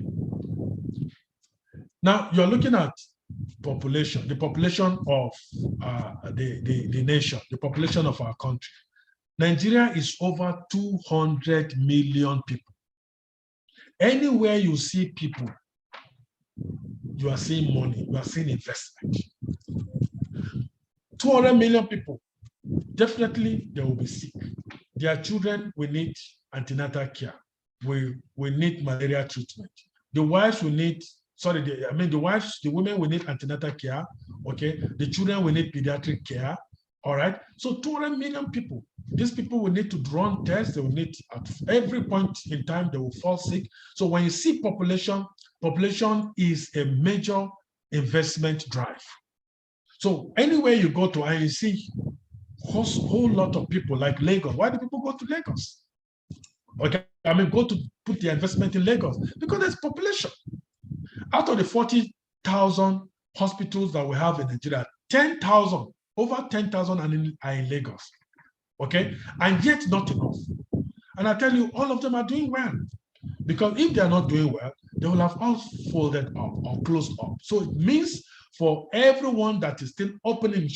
Now you're looking at population, the population of the nation, the population of our country. Nigeria is over 200 million people. Anywhere you see people, you are seeing money, you are seeing investment. 200 million people, definitely they will be sick. Their children will need antenatal care. We need malaria treatment. The wives will need, the women will need antenatal care, okay? The children will need pediatric care, all right? So 200 million people. These people will need to run tests. They will need, at every point in time, they will fall sick. So when you see population is a major investment drive. So anywhere you go to and you see a whole lot of people like Lagos. Why do people go to Lagos? Okay, go to put the investment in Lagos because there's population. Out of the 40,000 hospitals that we have in Nigeria, 10,000, over 10,000 are in Lagos. Okay, and yet not enough. And I tell you, all of them are doing well. Because if they are not doing well, they will have all folded up or closed up. So it means for everyone that is still opening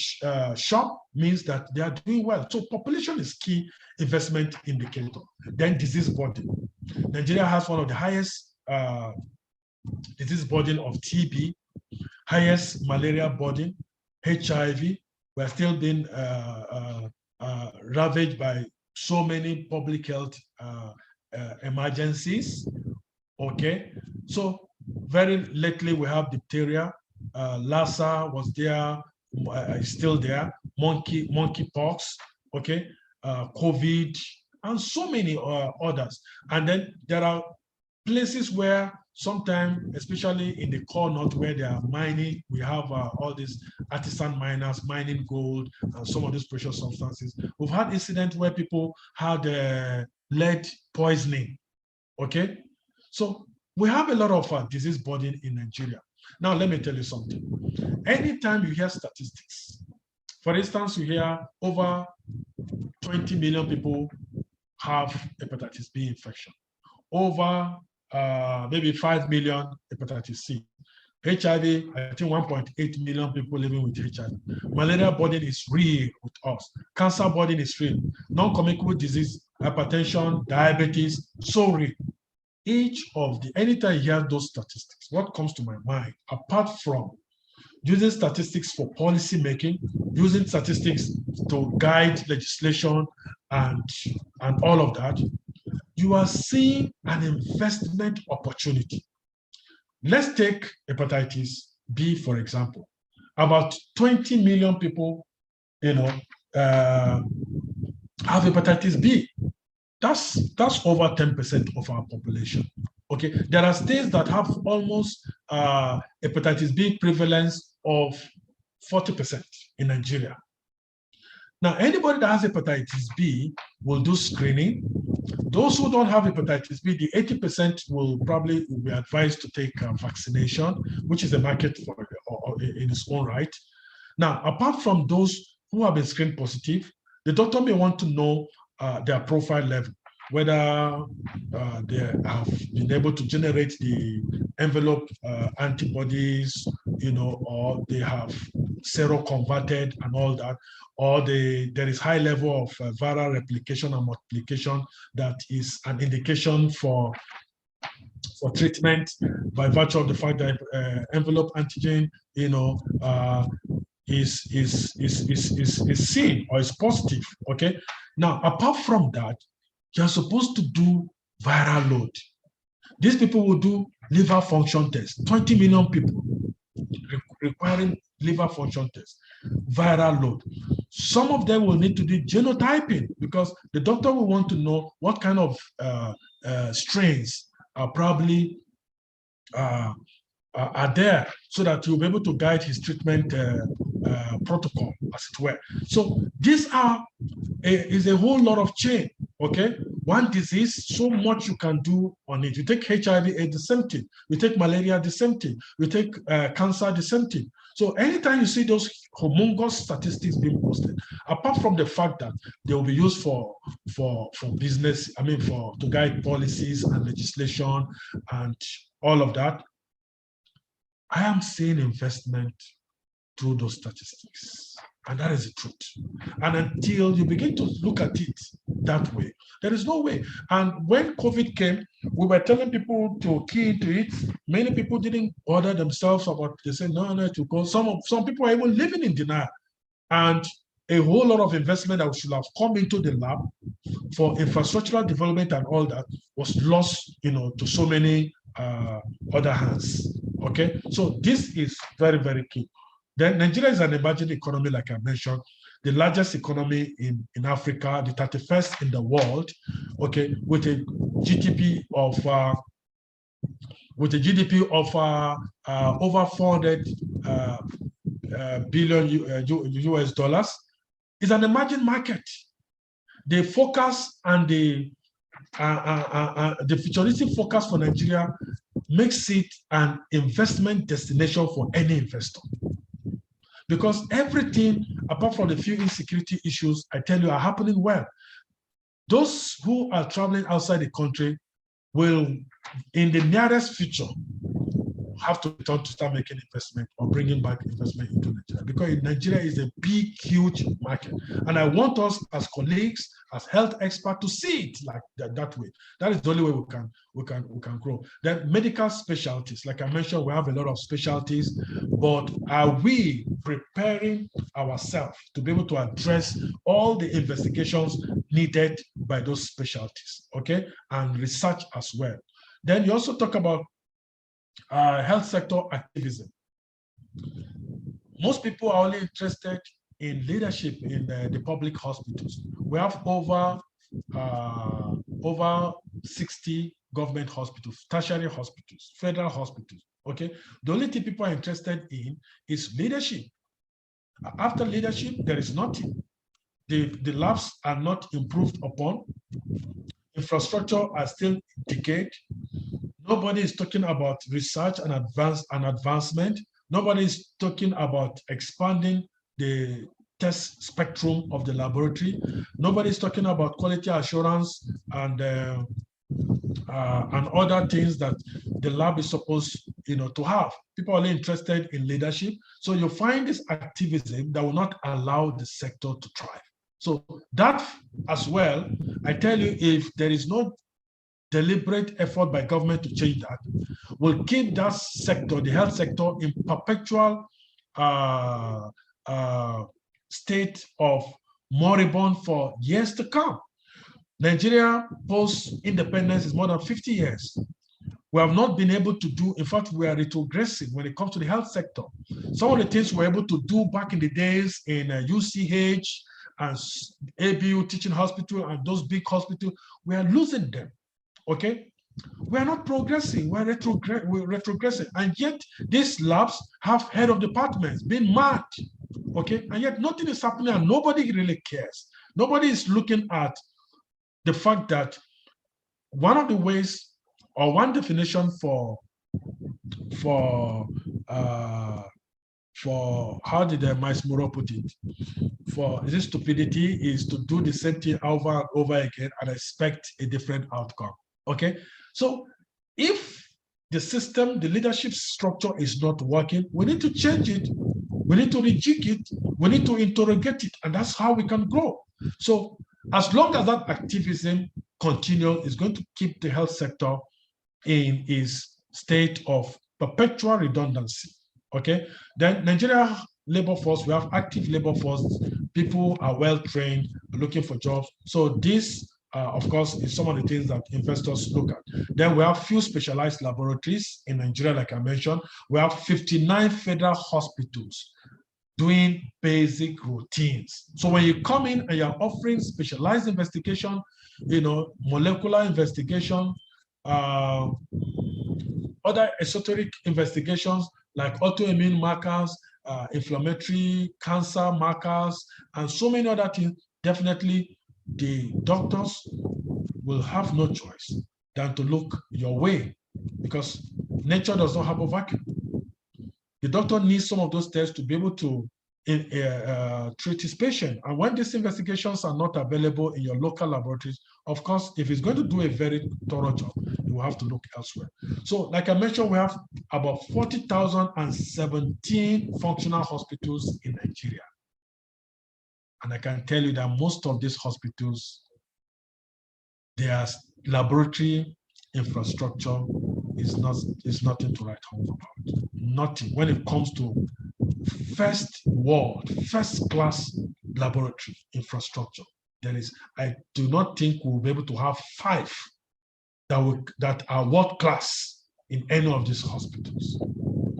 shop means that they are doing well. So population is key investment indicator. Then disease burden. Nigeria has one of the highest disease burden of TB, highest malaria burden, HIV. We're still being ravaged by so many public health emergencies. Okay, so very lately we have diphtheria, Lassa was there, is still there, monkeypox, okay, COVID, and so many others. And then there are places where sometimes, especially in the core north where they are mining, we have all these artisan miners mining gold and some of these precious substances. We've had incidents where people had lead poisoning, okay? So we have a lot of disease burden in Nigeria. Now, let me tell you something. Anytime you hear statistics, for instance, you hear over 20 million people have hepatitis B infection, over maybe 5 million hepatitis C. HIV, I think 1.8 million people living with HIV. Malaria burden is real with us. Cancer burden is real. Non-communicable disease, hypertension, diabetes, so real. Each of the, anytime you hear those statistics, what comes to my mind, apart from using statistics for policy making, using statistics to guide legislation and all of that, you are seeing an investment opportunity. Let's take hepatitis B, for example. About 20 million people, have hepatitis B. That's over 10% of our population. Okay, there are states that have almost hepatitis B prevalence of 40% in Nigeria. Now, anybody that has hepatitis B will do screening. Those who don't have hepatitis B, the 80% will probably be advised to take vaccination, which is a market for in its own right. Now, apart from those who have been screened positive, the doctor may want to know their profile level, whether they have been able to generate the envelope antibodies, or they have seroconverted and all that, or there is high level of viral replication and multiplication that is an indication for treatment by virtue of the fact that envelope antigen, is seen or is positive. Okay. Now, apart from that, you're supposed to do viral load. These people will do liver function tests. 20 million people requiring liver function tests, viral load. Some of them will need to do genotyping because the doctor will want to know what kind of strains are probably are there, so that you'll be able to guide his treatment protocol, as it were. So these is a whole lot of chain. Okay, one disease, so much you can do on it. You take HIV, it's the same thing. You take malaria, the same thing. You take cancer, the same thing. So anytime you see those humongous statistics being posted, apart from the fact that they will be used for business, to guide policies and legislation and all of that, I am seeing investment through those statistics. And that is the truth. And until you begin to look at it that way, there is no way. And when COVID came, we were telling people to key into it. Many people didn't order themselves about, they said, no, to go. Some people are even living in denial. And a whole lot of investment that should have come into the lab for infrastructural development and all that was lost, to so many other hands. Okay, so this is very, very key. Then Nigeria is an emerging economy, like I mentioned, the largest economy in Africa, the 31st in the world. Okay, with a GDP of over 400 billion US dollars. Is an emerging market. The focus and the futuristic focus for Nigeria makes it an investment destination for any investor. Because everything, apart from the few insecurity issues, I tell you, are happening well. those who are traveling outside the country will, in the nearest future, have to return to start making investment or bringing back investment into Nigeria, because Nigeria is a big, huge market. And I want us as colleagues, as health experts, to see it like that way. That is the only way we can grow. Then medical specialties, like I mentioned, we have a lot of specialties, but are we preparing ourselves to be able to address all the investigations needed by those specialties, okay? And research as well. Then you also talk about health sector activism. Most people are only interested in leadership in the public hospitals. We have over 60 government hospitals, tertiary hospitals, federal hospitals, okay? The only thing people are interested in is leadership. After leadership, there is nothing. The labs are not improved upon. Infrastructure are still decayed. Nobody is talking about research and advancement. Nobody is talking about expanding the test spectrum of the laboratory. Nobody is talking about quality assurance and other things that the lab is supposed, to have. People are only interested in leadership. So you find this activism that will not allow the sector to thrive. So that as well, I tell you, if there is no deliberate effort by government to change that, will keep that sector, the health sector, in perpetual state of moribund for years to come. Nigeria post-independence is more than 50 years. We have not been able to do, in fact, we are retrogressing when it comes to the health sector. Some of the things we were able to do back in the days in UCH and ABU teaching hospital and those big hospitals, we are losing them. Okay, we are not progressing, we're retrogressing, and yet these labs have head of departments being mad, okay, and yet nothing is happening and nobody really cares. Nobody is looking at the fact that one of the ways, or one definition for how did Miles Muro put it? For this stupidity is to do the same thing over and over again and expect a different outcome. Okay, so if the system, the leadership structure is not working, we need to change it. We need to rejig it. We need to interrogate it, and that's how we can grow. So as long as that activism continues, it's going to keep the health sector in its state of perpetual redundancy. Okay, then Nigeria labor force, we have active labor force. People are well trained, looking for jobs. So this, of course, is some of the things that investors look at. Then we have few specialized laboratories in Nigeria, like I mentioned. We have 59 federal hospitals doing basic routines. So when you come in and you're offering specialized investigation, molecular investigation, other esoteric investigations like autoimmune markers, inflammatory cancer markers, and so many other things, definitely the doctors will have no choice than to look your way, because nature does not have a vacuum. The doctor needs some of those tests to be able to treat his patient. And when these investigations are not available in your local laboratories, of course, if he's going to do a very thorough job, you will have to look elsewhere. So like I mentioned, we have about 40,017 functional hospitals in Nigeria. And I can tell you that most of these hospitals, their laboratory infrastructure is nothing to write home about. Nothing. When it comes to first-class laboratory infrastructure, I do not think we'll be able to have 5 that are world-class in any of these hospitals.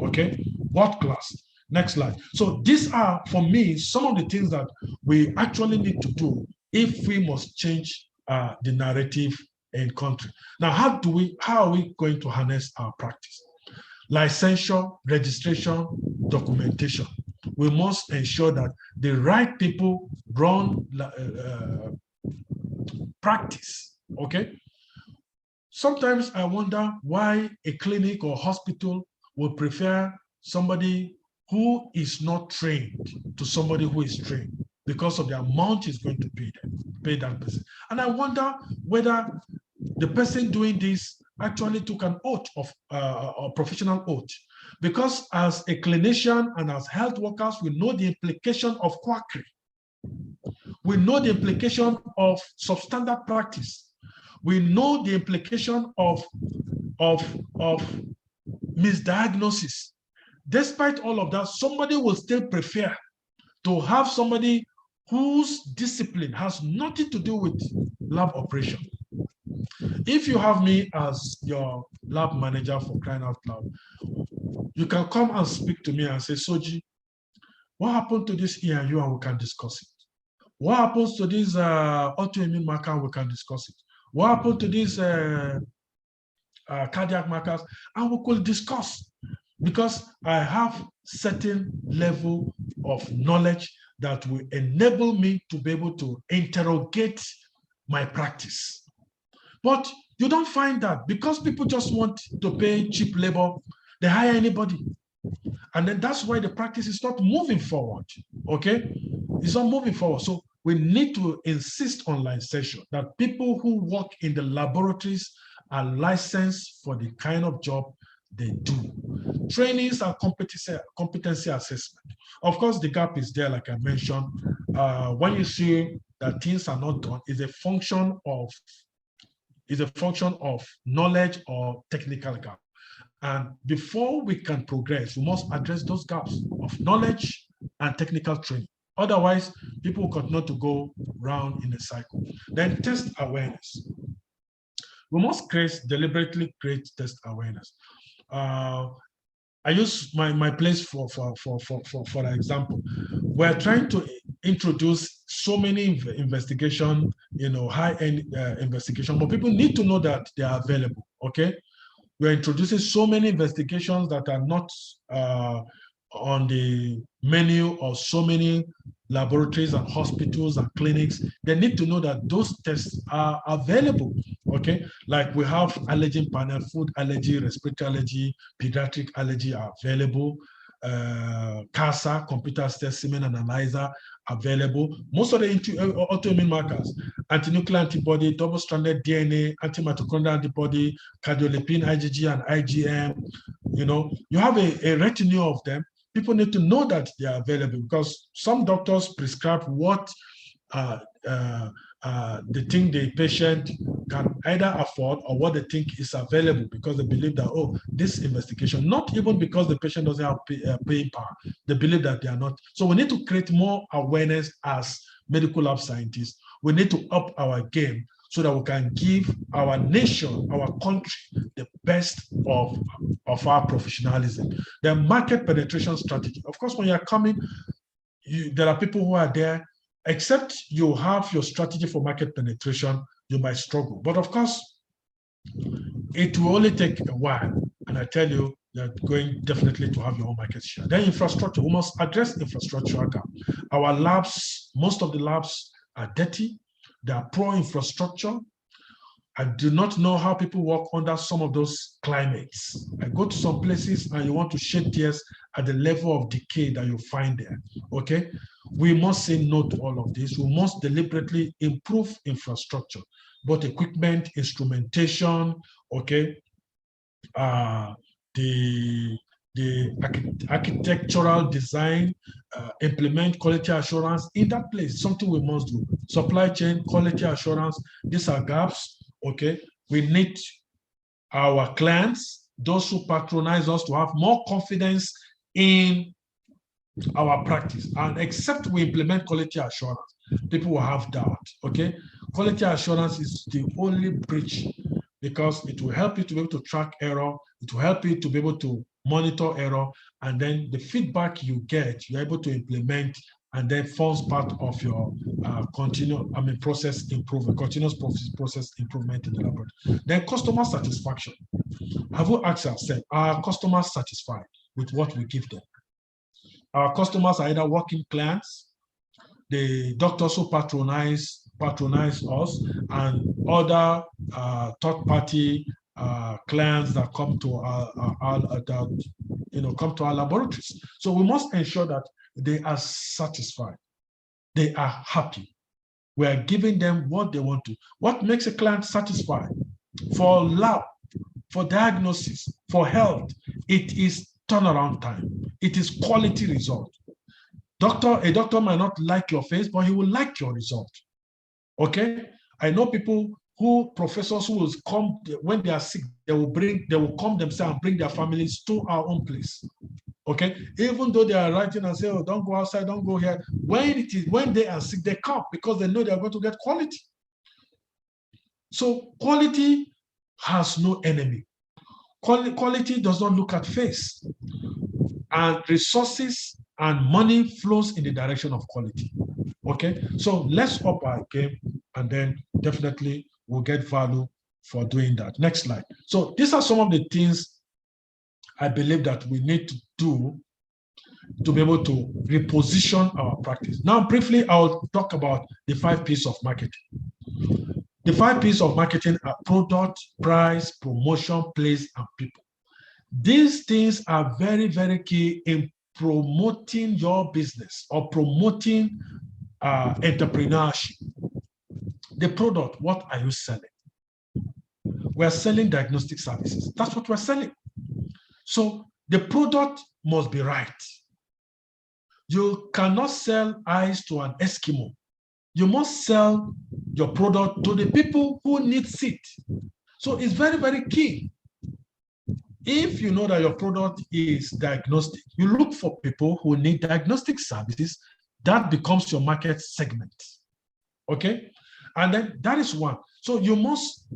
Okay, world-class. Next slide. So these are, for me, some of the things that we actually need to do if we must change the narrative in country. Now, how are we going to harness our practice? Licensure, registration, documentation. We must ensure that the right people run practice, okay? Sometimes I wonder why a clinic or hospital would prefer somebody who is not trained to somebody who is trained. because of the amount he's going to pay that person. And I wonder whether the person doing this actually took an oath of a professional oath, because as a clinician and as health workers, we know the implication of quackery. We know the implication of substandard practice. We know the implication of misdiagnosis. Despite all of that, somebody will still prefer to have somebody whose discipline has nothing to do with lab operation. If you have me as your lab manager, for crying out loud, you can come and speak to me and say, Soji, what happened to this EIU, and we can discuss it. What happens to this autoimmune marker, we can discuss it. What happened to these cardiac markers, and we could discuss, because I have certain level of knowledge that will enable me to be able to interrogate my practice. But you don't find that, because people just want to pay cheap labor, they hire anybody. And then that's why the practice is not moving forward, okay? It's not moving forward. So we need to insist on licensure, that people who work in the laboratories are licensed for the kind of job they do. Trainings and competency assessment. Of course, the gap is there, like I mentioned. When you see that things are not done, is a function of knowledge or technical gap. And before we can progress, we must address those gaps of knowledge and technical training. Otherwise, people will continue to go round in a cycle. Then test awareness. We must deliberately create test awareness. I use my place for example. We're trying to introduce so many investigation, high-end investigation, but people need to know that they are available, okay? We're introducing so many investigations that are not on the menu of so many laboratories and hospitals and clinics. They need to know that those tests are available, okay? Like we have allergen panel, food allergy, respiratory allergy, pediatric allergy are available. CASA, computer specimen analyzer, available. Most of the autoimmune markers, antinuclear antibody, double-stranded DNA, antimitochondrial antibody, cardiolipin, IgG, and IgM, you have a retinue of them. People need to know that they are available, because some doctors prescribe what they think the patient can either afford or what they think is available, because they believe that, oh, this investigation, not even because the patient doesn't have paying power, they believe that they are not. So we need to create more awareness as medical lab scientists. We need to up our game so that we can give our nation, our country, the best of our professionalism. The market penetration strategy. Of course, when you're coming, there are people who are there. Except you have your strategy for market penetration, you might struggle. But of course, it will only take a while. And I tell you, you're going definitely to have your own market share. Then infrastructure, we must address infrastructure gap. Our labs, most of the labs are dirty. They are poor infrastructure. I do not know how people work under some of those climates. I go to some places and you want to shed tears at the level of decay that you find there, okay? We must say no to all of this. We must deliberately improve infrastructure, both equipment, instrumentation, okay? The architectural design, implement quality assurance in that place, something we must do. Supply chain, quality assurance, these are gaps, okay? We need our clients, those who patronize us, to have more confidence in our practice. And except we implement quality assurance, people will have doubt, okay? Quality assurance is the only bridge, because it will help you to be able to track error, it will help you to be able to monitor error, and then the feedback you get, you're able to implement, and then forms part of your process improvement, continuous process improvement in the laboratory. Then customer satisfaction. Have we asked ourselves, are customers satisfied with what we give them? Our customers are either working clients, the doctors who patronize us, and other third-party clients that come to our laboratories. So we must ensure that they are satisfied. they are happy. We are giving them what they want to. What makes a client satisfied? For lab, for diagnosis, for health, it is turnaround time. It is quality result. A doctor might not like your face, but he will like your result. Okay? I know people professors who will come when they are sick, they will come themselves and bring their families to our own place. Okay, even though they are writing and say, "Oh, don't go outside, don't go here." When they are sick, they come because they know they are going to get quality. So quality has no enemy. Quality does not look at face, and resources and money flows in the direction of quality. Okay, so let's up our game, and then definitely we'll get value for doing that. Next slide. So these are some of the things I believe that we need to do to be able to reposition our practice. Now, briefly, I'll talk about the 5 P's of marketing. The 5 P's of marketing are product, price, promotion, place, and people. These things are very, very key in promoting your business or promoting entrepreneurship. The product, what are you selling? We're selling diagnostic services. That's what we're selling. So the product must be right. You cannot sell ice to an Eskimo. You must sell your product to the people who need it. So it's very, very key. If you know that your product is diagnostic, you look for people who need diagnostic services. That becomes your market segment. Okay? And then that is one. So you must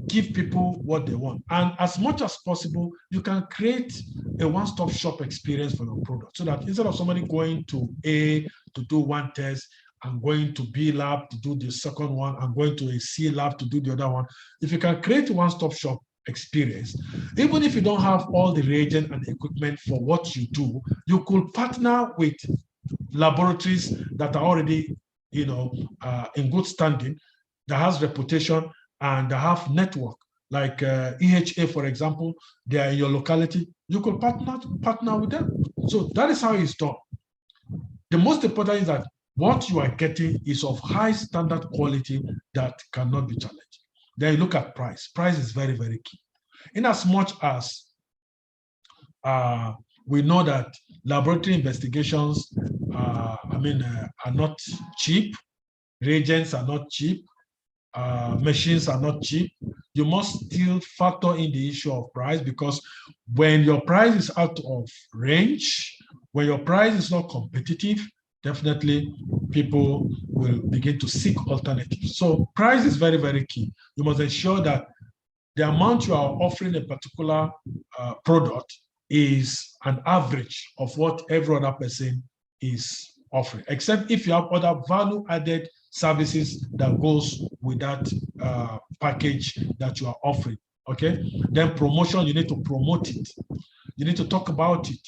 give people what they want. And as much as possible, you can create a one-stop shop experience for your product so that instead of somebody going to A to do one test and going to B lab to do the second one and going to a C lab to do the other one, if you can create a one-stop shop experience, even if you don't have all the reagent and equipment for what you do, you could partner with laboratories that are already in good standing, that has reputation and that have network, like EHA, for example. They are in your locality. You could partner with them. So that is how it's done. The most important is that what you are getting is of high standard quality that cannot be challenged. Then you look at price. Price is very, very key. In as much as we know that laboratory investigations are not cheap, reagents are not cheap, machines are not cheap, you must still factor in the issue of price, because when your price is out of range, when your price is not competitive, definitely people will begin to seek alternatives. So price is very, very key. You must ensure that the amount you are offering a particular product is an average of what every other person is offering, except if you have other value-added services that goes with that package that you are offering. Okay, then promotion, you need to promote it, you need to talk about it,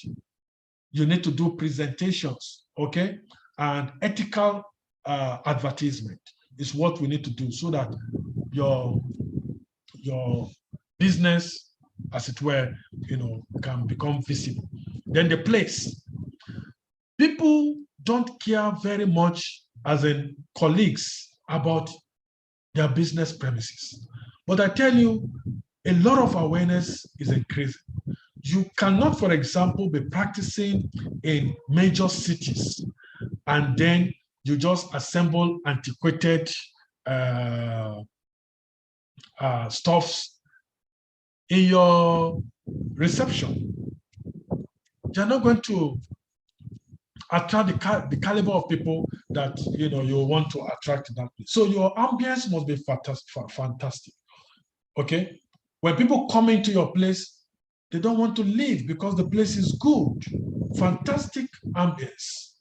you need to do presentations. Okay, and ethical advertisement is what we need to do so that your business, as it were, can become visible. Then the place. People don't care very much as in colleagues about their business premises. But I tell you, a lot of awareness is increasing. You cannot, for example, be practicing in major cities and then you just assemble antiquated stuffs in your reception. You're not going to attract the caliber of people that you want to attract in that place. So your ambience must be fantastic. Okay, when people come into your place, they don't want to leave because the place is good, fantastic ambience.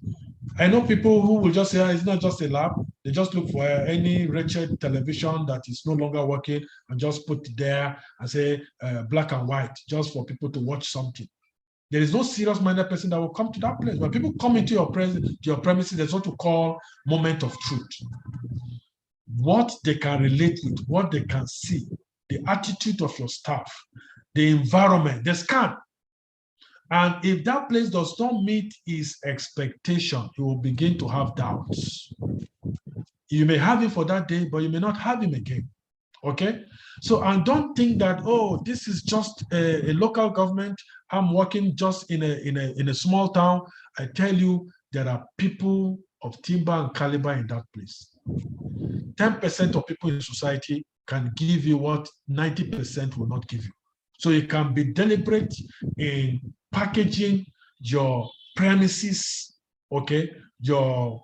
I know people who will just say, it's not just a lab. They just look for any wretched television that is no longer working and just put it there and say black and white, just for people to watch something. There is no serious-minded person that will come to that place. When people come into your premises, there's what you call moment of truth. What they can relate with, what they can see, the attitude of your staff, the environment, they scan. And if that place does not meet his expectation, he will begin to have doubts. You may have him for that day, but you may not have him again. Okay? So, and don't think that, oh, this is just a local government. I'm working just in a small town. I tell you, there are people of timber and caliber in that place. 10% of people in society can give you what 90% will not give you. So you can be deliberate in packaging your premises, okay, your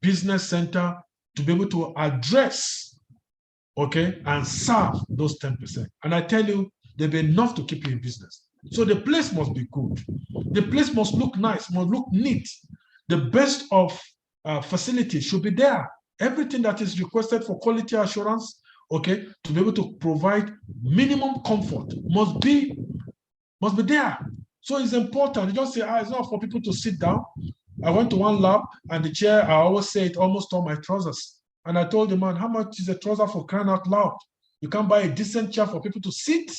business center to be able to address, okay, and serve those 10%. And I tell you, there'll be enough to keep you in business. So the place must be good. The place must look nice, must look neat. The best of facilities should be there. Everything that is requested for quality assurance, okay, to be able to provide minimum comfort must be there. So it's important. You just say, it's not for people to sit down. I went to one lab and the chair, I always say it almost tore my trousers. And I told the man, how much is a trouser for crying out loud? You can't buy a decent chair for people to sit.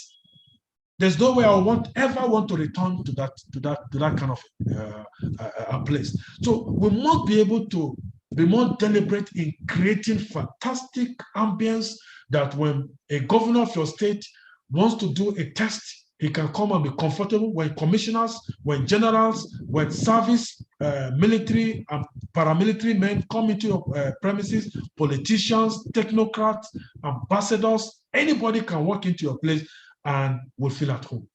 There's no way I ever want to return to that kind of place. So we must be able to be more deliberate in creating fantastic ambience that when a governor of your state wants to do a test, he can come and be comfortable. When commissioners, when generals, when service, military and paramilitary men come into your premises, politicians, technocrats, ambassadors, anybody can walk into your place and will feel at home.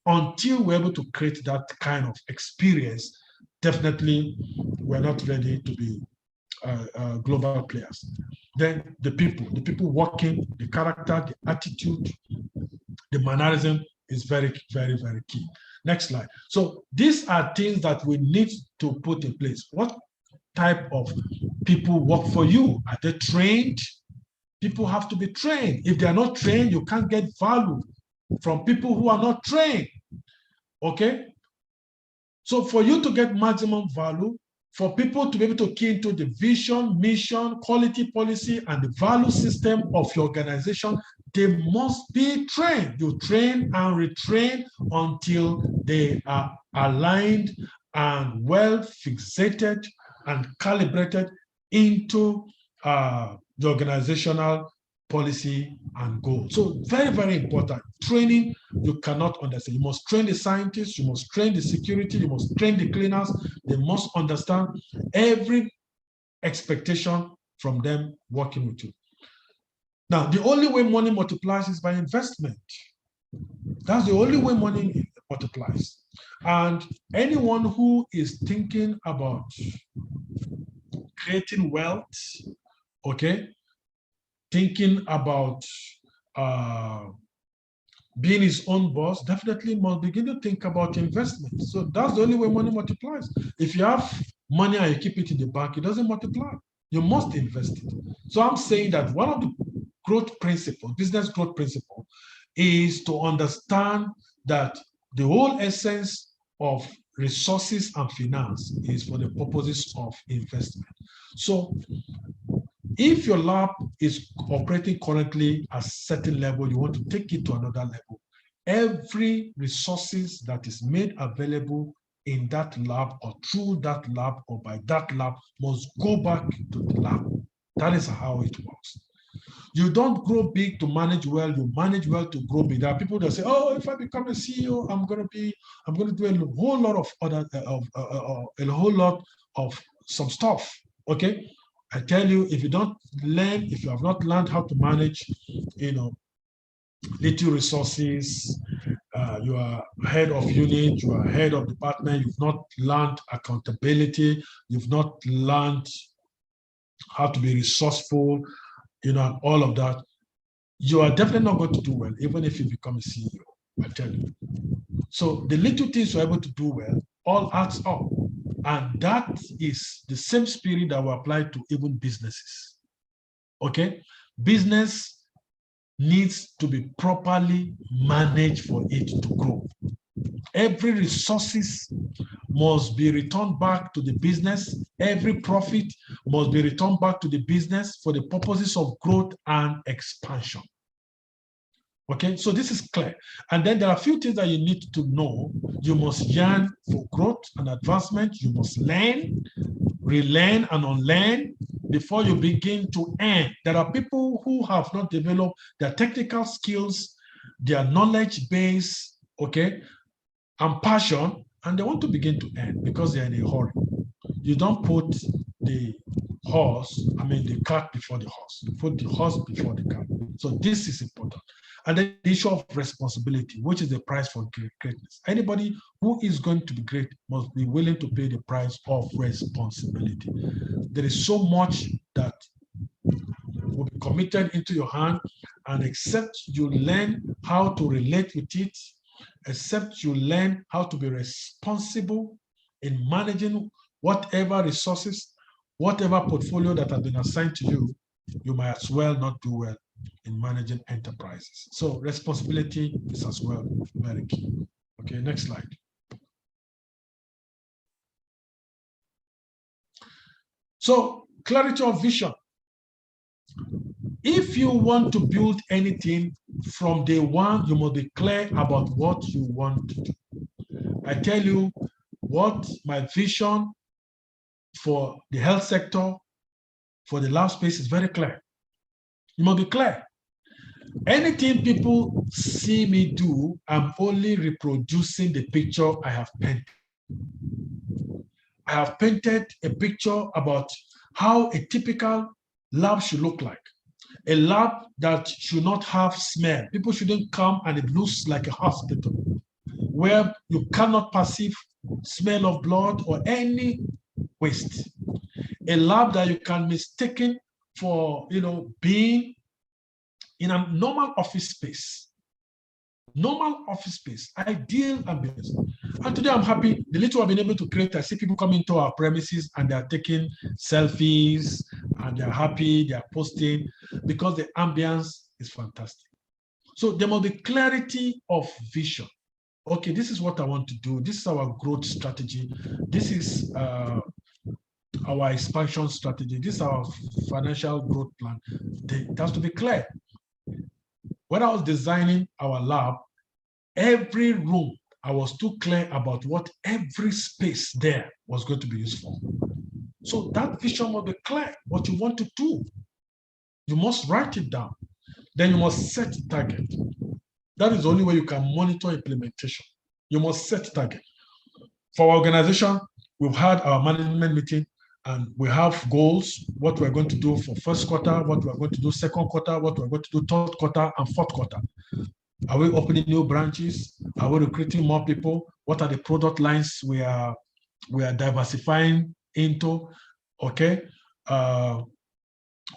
Until we're able to create that kind of experience, definitely we're not ready to be global players. Then the people working, the character, the attitude, the mannerism is very, very, very key. Next slide. So these are things that we need to put in place. What type of people work for you? Are they trained? People have to be trained. If they are not trained, you can't get value from people who are not trained. Okay? So for you to get maximum value, for people to be able to key into the vision, mission, quality policy, and the value system of your organization, they must be trained. You train and retrain until they are aligned and well fixated and calibrated into the organizational policy and goals. So very, very important. Training, you cannot understand. You must train the scientists, you must train the security, you must train the cleaners. They must understand every expectation from them working with you. Now, the only way money multiplies is by investment. That's the only way money multiplies. And anyone who is thinking about creating wealth, okay, thinking about being his own boss, definitely must begin to think about investment. So that's the only way money multiplies. If you have money and you keep it in the bank, it doesn't multiply. You must invest it. So I'm saying that one of the growth principles, business growth principle, is to understand that the whole essence of resources and finance is for the purposes of investment. So if your lab is operating currently at a certain level, you want to take it to another level. Every resources that is made available in that lab or through that lab or by that lab must go back to the lab. That is how it works. You don't grow big to manage well, you manage well to grow big. There are people that say, oh, if I become a CEO, I'm going to do a whole lot of other, a whole lot of some stuff, okay? I tell you, if you don't learn, if you have not learned how to manage, little resources, you are head of unit, you are head of department, you've not learned accountability, you've not learned how to be resourceful, and all of that, you are definitely not going to do well, even if you become a CEO, I tell you. So the little things you're able to do well, all adds up. And that is the same spirit that will apply to even businesses. Okay? Business needs to be properly managed for it to grow. Every resources must be returned back to the business. Every profit must be returned back to the business for the purposes of growth and expansion. Okay, so this is clear. And then there are a few things that you need to know. You must yearn for growth and advancement. You must learn, relearn, and unlearn before you begin to earn. There are people who have not developed their technical skills, their knowledge base, okay, and passion, and they want to begin to earn because they're in a hurry. You don't put the cart before the horse. You put the horse before the cart. So this is important. And then the issue of responsibility, which is the price for greatness. Anybody who is going to be great must be willing to pay the price of responsibility. There is so much that will be committed into your hand, and except you learn how to relate with it, except you learn how to be responsible in managing whatever resources, whatever portfolio that has been assigned to you, you might as well not do well in managing enterprises. So responsibility is as well very key. Okay, next slide. So clarity of vision. If you want to build anything from day one, you must be clear about what you want to do. I tell you what my vision for the health sector, for the lab space is very clear. You must be clear. Anything people see me do, I'm only reproducing the picture I have painted. I have painted a picture about how a typical lab should look like. A lab that should not have smell. People shouldn't come and it looks like a hospital where you cannot perceive smell of blood or any waste. A lab that you can mistake for, being in a normal office space. Normal office space, ideal ambience. And today I'm happy, the little I've been able to create, I see people coming to our premises and they're taking selfies and they're happy, they're posting because the ambience is fantastic. So there must be clarity of vision. Okay, this is what I want to do. This is our growth strategy. This is our expansion strategy. This is our financial growth plan. It has to be clear. When I was designing our lab, every room, I was too clear about what every space there was going to be used for. So that vision must be clear, what you want to do. You must write it down. Then you must set a target. That is the only way you can monitor implementation. You must set a target. For our organization, we've had our management meeting and we have goals, what we're going to do for first quarter, what we're going to do second quarter, what we're going to do third quarter and fourth quarter. Are we opening new branches? Are we recruiting more people? What are the product lines we are diversifying into? Okay.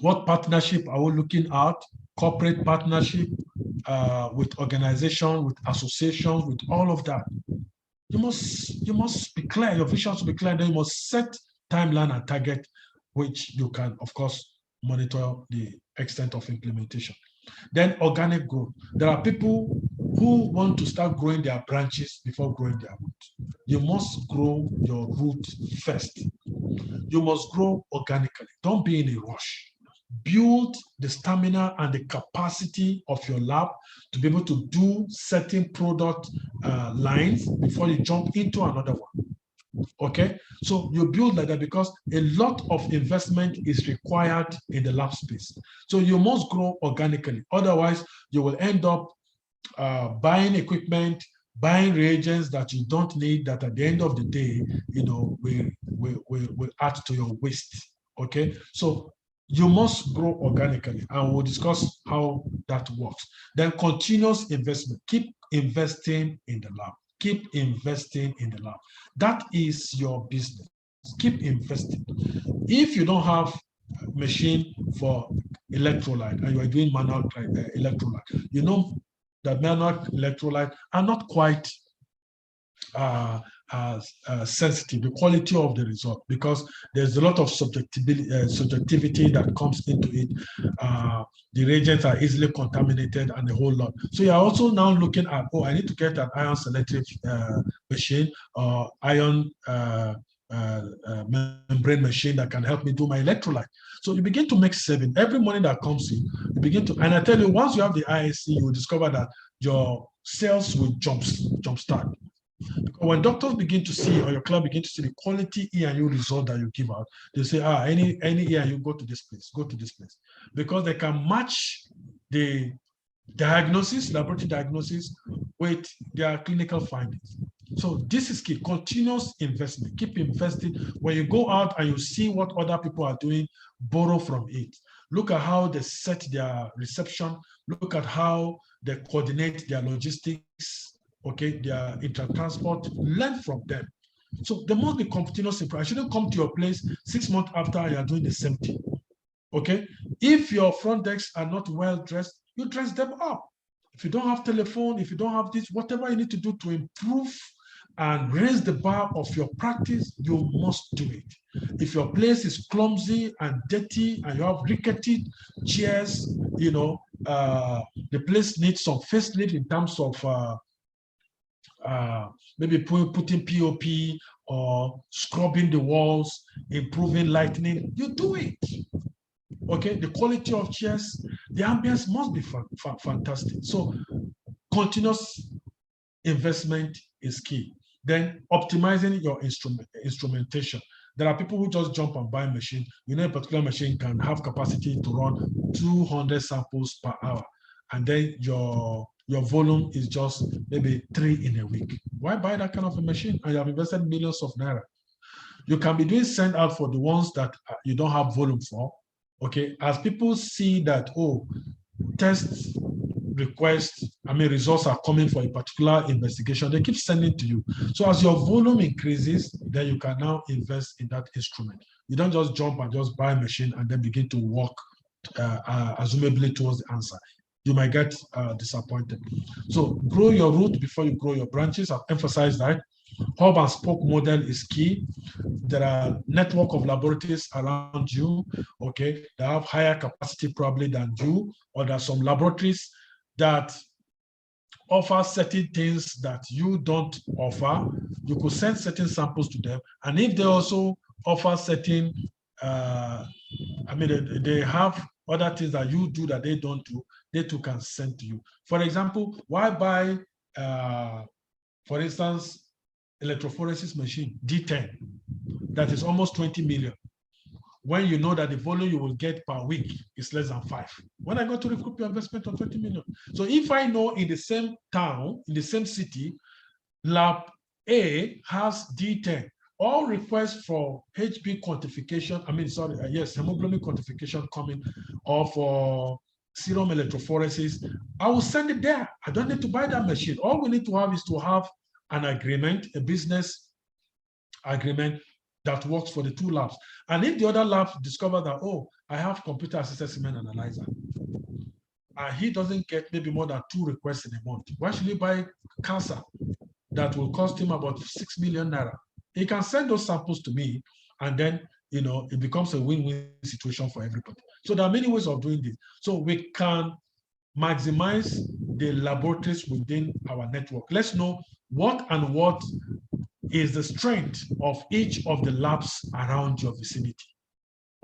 What partnership are we looking at? Corporate partnership with organization, with associations, with all of that. You must be clear. Your vision should be clear. Then you must set timeline and target, which you can, of course, monitor the extent of implementation. Then organic growth. There are people who want to start growing their branches before growing their root. You must grow your root first. You must grow organically. Don't be in a rush. Build the stamina and the capacity of your lab to be able to do certain product lines before you jump into another one. Okay, so you build like that because a lot of investment is required in the lab space. So you must grow organically. Otherwise, you will end up buying equipment, buying reagents that you don't need, that at the end of the day, will add to your waste. Okay, so you must grow organically, and we'll discuss how that works. Then continuous investment. Keep investing in the lab. Keep investing in the lab. That is your business. Keep investing. If you don't have a machine for electrolyte and you are doing manual electrolyte, you know that manual electrolyte are not quite sensitive, the quality of the result, because there's a lot of subjectivity that comes into it. The reagents are easily contaminated and a whole lot. So you're also now looking at, I need to get an ion selective machine or ion membrane machine that can help me do my electrolyte. So you begin to make saving. Every money that comes in, you begin to, and I tell you, once you have the ISC, you will discover that your sales will jumpstart. Because when doctors begin to see, or your club begin to see the quality E&U result that you give out, they say, any E&U, go to this place, go to this place. Because they can match the diagnosis, laboratory diagnosis, with their clinical findings. So this is key, continuous investment. Keep investing. When you go out and you see what other people are doing, borrow from it. Look at how they set their reception. Look at how they coordinate their logistics, okay, their intertransport. Learn from them. So there must be continuous improvement. I shouldn't come to your place 6 months after you are doing the same thing. Okay? If your front desks are not well dressed, you dress them up. If you don't have telephone, if you don't have this, whatever you need to do to improve and raise the bar of your practice, you must do it. If your place is clumsy and dirty and you have rickety chairs, you know, the place needs some facelift in terms of maybe putting POP or scrubbing the walls, improving lighting, you do it. Okay, the quality of chairs, the ambience must be fantastic. So continuous investment is key. Then optimizing your instrumentation. There are people who just jump and buy a machine. You know, a particular machine can have capacity to run 200 samples per hour. And then your volume is just maybe 3 in a week. Why buy that kind of a machine? And you have invested millions of naira. You can be doing send out for the ones that you don't have volume for. Okay, as people see that, oh, test requests, results are coming for a particular investigation, they keep sending to you. So as your volume increases, then you can now invest in that instrument. You don't just jump and just buy a machine and then begin to walk assumably towards the answer. You might get disappointed. So grow your root before you grow your branches. I've emphasized that. Hub and spoke model is key. There are network of laboratories around you, okay, that have higher capacity probably than you, or there are some laboratories that offer certain things that you don't offer. You could send certain samples to them, and if they also offer certain, they have other things that you do that they don't do, they too can send to you. For example, why buy, for instance, electrophoresis machine, D10, that is almost 20 million, when you know that the volume you will get per week is less than 5. When I go to recoup your investment of 20 million. So if I know in the same town, in the same city, Lab A has D10, all requests for HB quantification, hemoglobin quantification coming, or for serum electrophoresis, I will send it there. I don't need to buy that machine. All we need to have is to have an agreement, a business agreement that works for the two labs. And if the other labs discover that, oh, I have computer-assisted semen analyzer, and he doesn't get maybe more than 2 requests in a month, why should he buy CASA that will cost him about 6 million naira? He can send those samples to me, and then, you know, it becomes a win-win situation for everybody. So there are many ways of doing this. So we can maximize the laboratories within our network. Let's know what is the strength of each of the labs around your vicinity.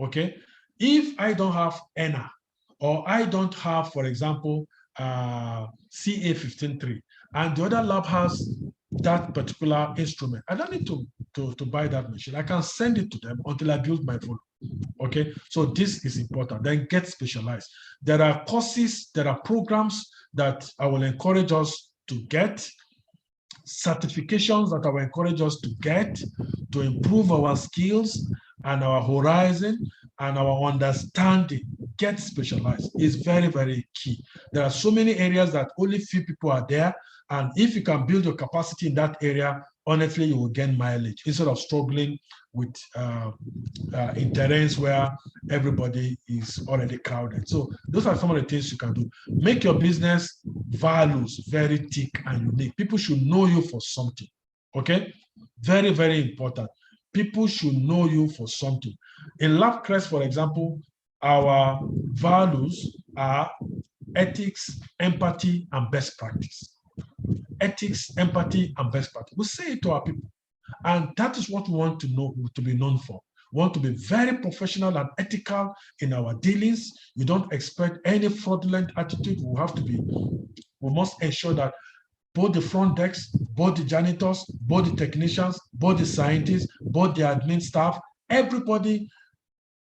Okay, if I don't have ENA, or I don't have, for example, CA153, and the other lab has that particular instrument, I don't need to buy that machine. I can send it to them until I build my volume. Okay, so this is important. Then get specialized. There are courses, there are programs that I will encourage us to get, certifications that I will encourage us to get to improve our skills and our horizon and our understanding. Get specialized is very, very key. There are so many areas that only few people are there, and if you can build your capacity in that area, honestly, you will gain mileage instead of struggling with in terrains where everybody is already crowded. So those are some of the things you can do. Make your business values very thick and unique. People should know you for something. Okay, very, very important. People should know you for something. In LabCrest, for example, our values are ethics, empathy, and best practice. Ethics, empathy, and best practice. We say it to our people. And that is what we want to be known for. We want to be very professional and ethical in our dealings. We don't expect any fraudulent attitude. We must ensure that both the front desk, both the janitors, both the technicians, both the scientists, both the admin staff, everybody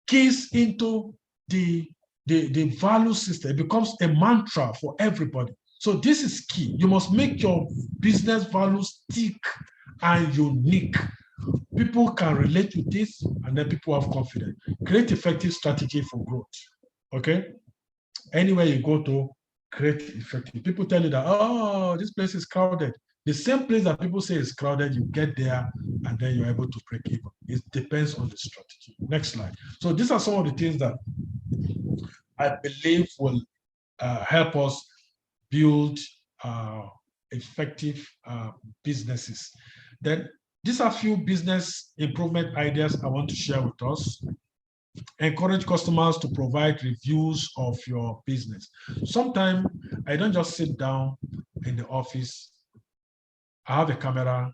keys into the value system. It becomes a mantra for everybody. So this is key. You must make your business values stick and unique. People can relate with this, and then people have confidence. Create effective strategy for growth. Okay? Anywhere you go to, create effective. People tell you that, oh, this place is crowded. The same place that people say is crowded, you get there, and then you're able to break even. It depends on the strategy. Next slide. So these are some of the things that I believe will help us build effective businesses. Then these are a few business improvement ideas I want to share with us. Encourage customers to provide reviews of your business. Sometimes I don't just sit down in the office. I have a camera.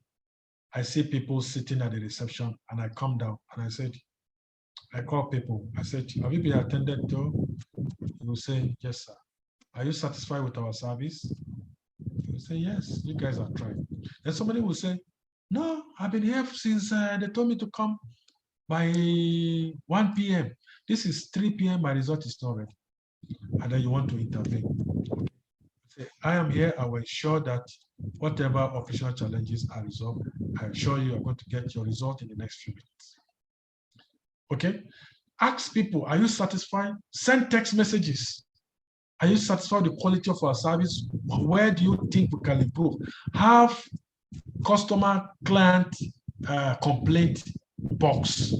I see people sitting at the reception, and I come down and I call people. I said, have you been attended to? They will say, yes, sir. Are you satisfied with our service? They will say, yes, you guys are trying. Then somebody will say, no, I've been here since they told me to come by 1 p.m. This is 3 p.m. My result is not ready. And then you want to intervene. Say, I am here. I will ensure that whatever operational challenges are resolved, I assure you are going to get your result in the next few minutes. Okay? Ask people, are you satisfied? Send text messages. Are you satisfied with the quality of our service? Where do you think we can improve? Have customer client complaint box.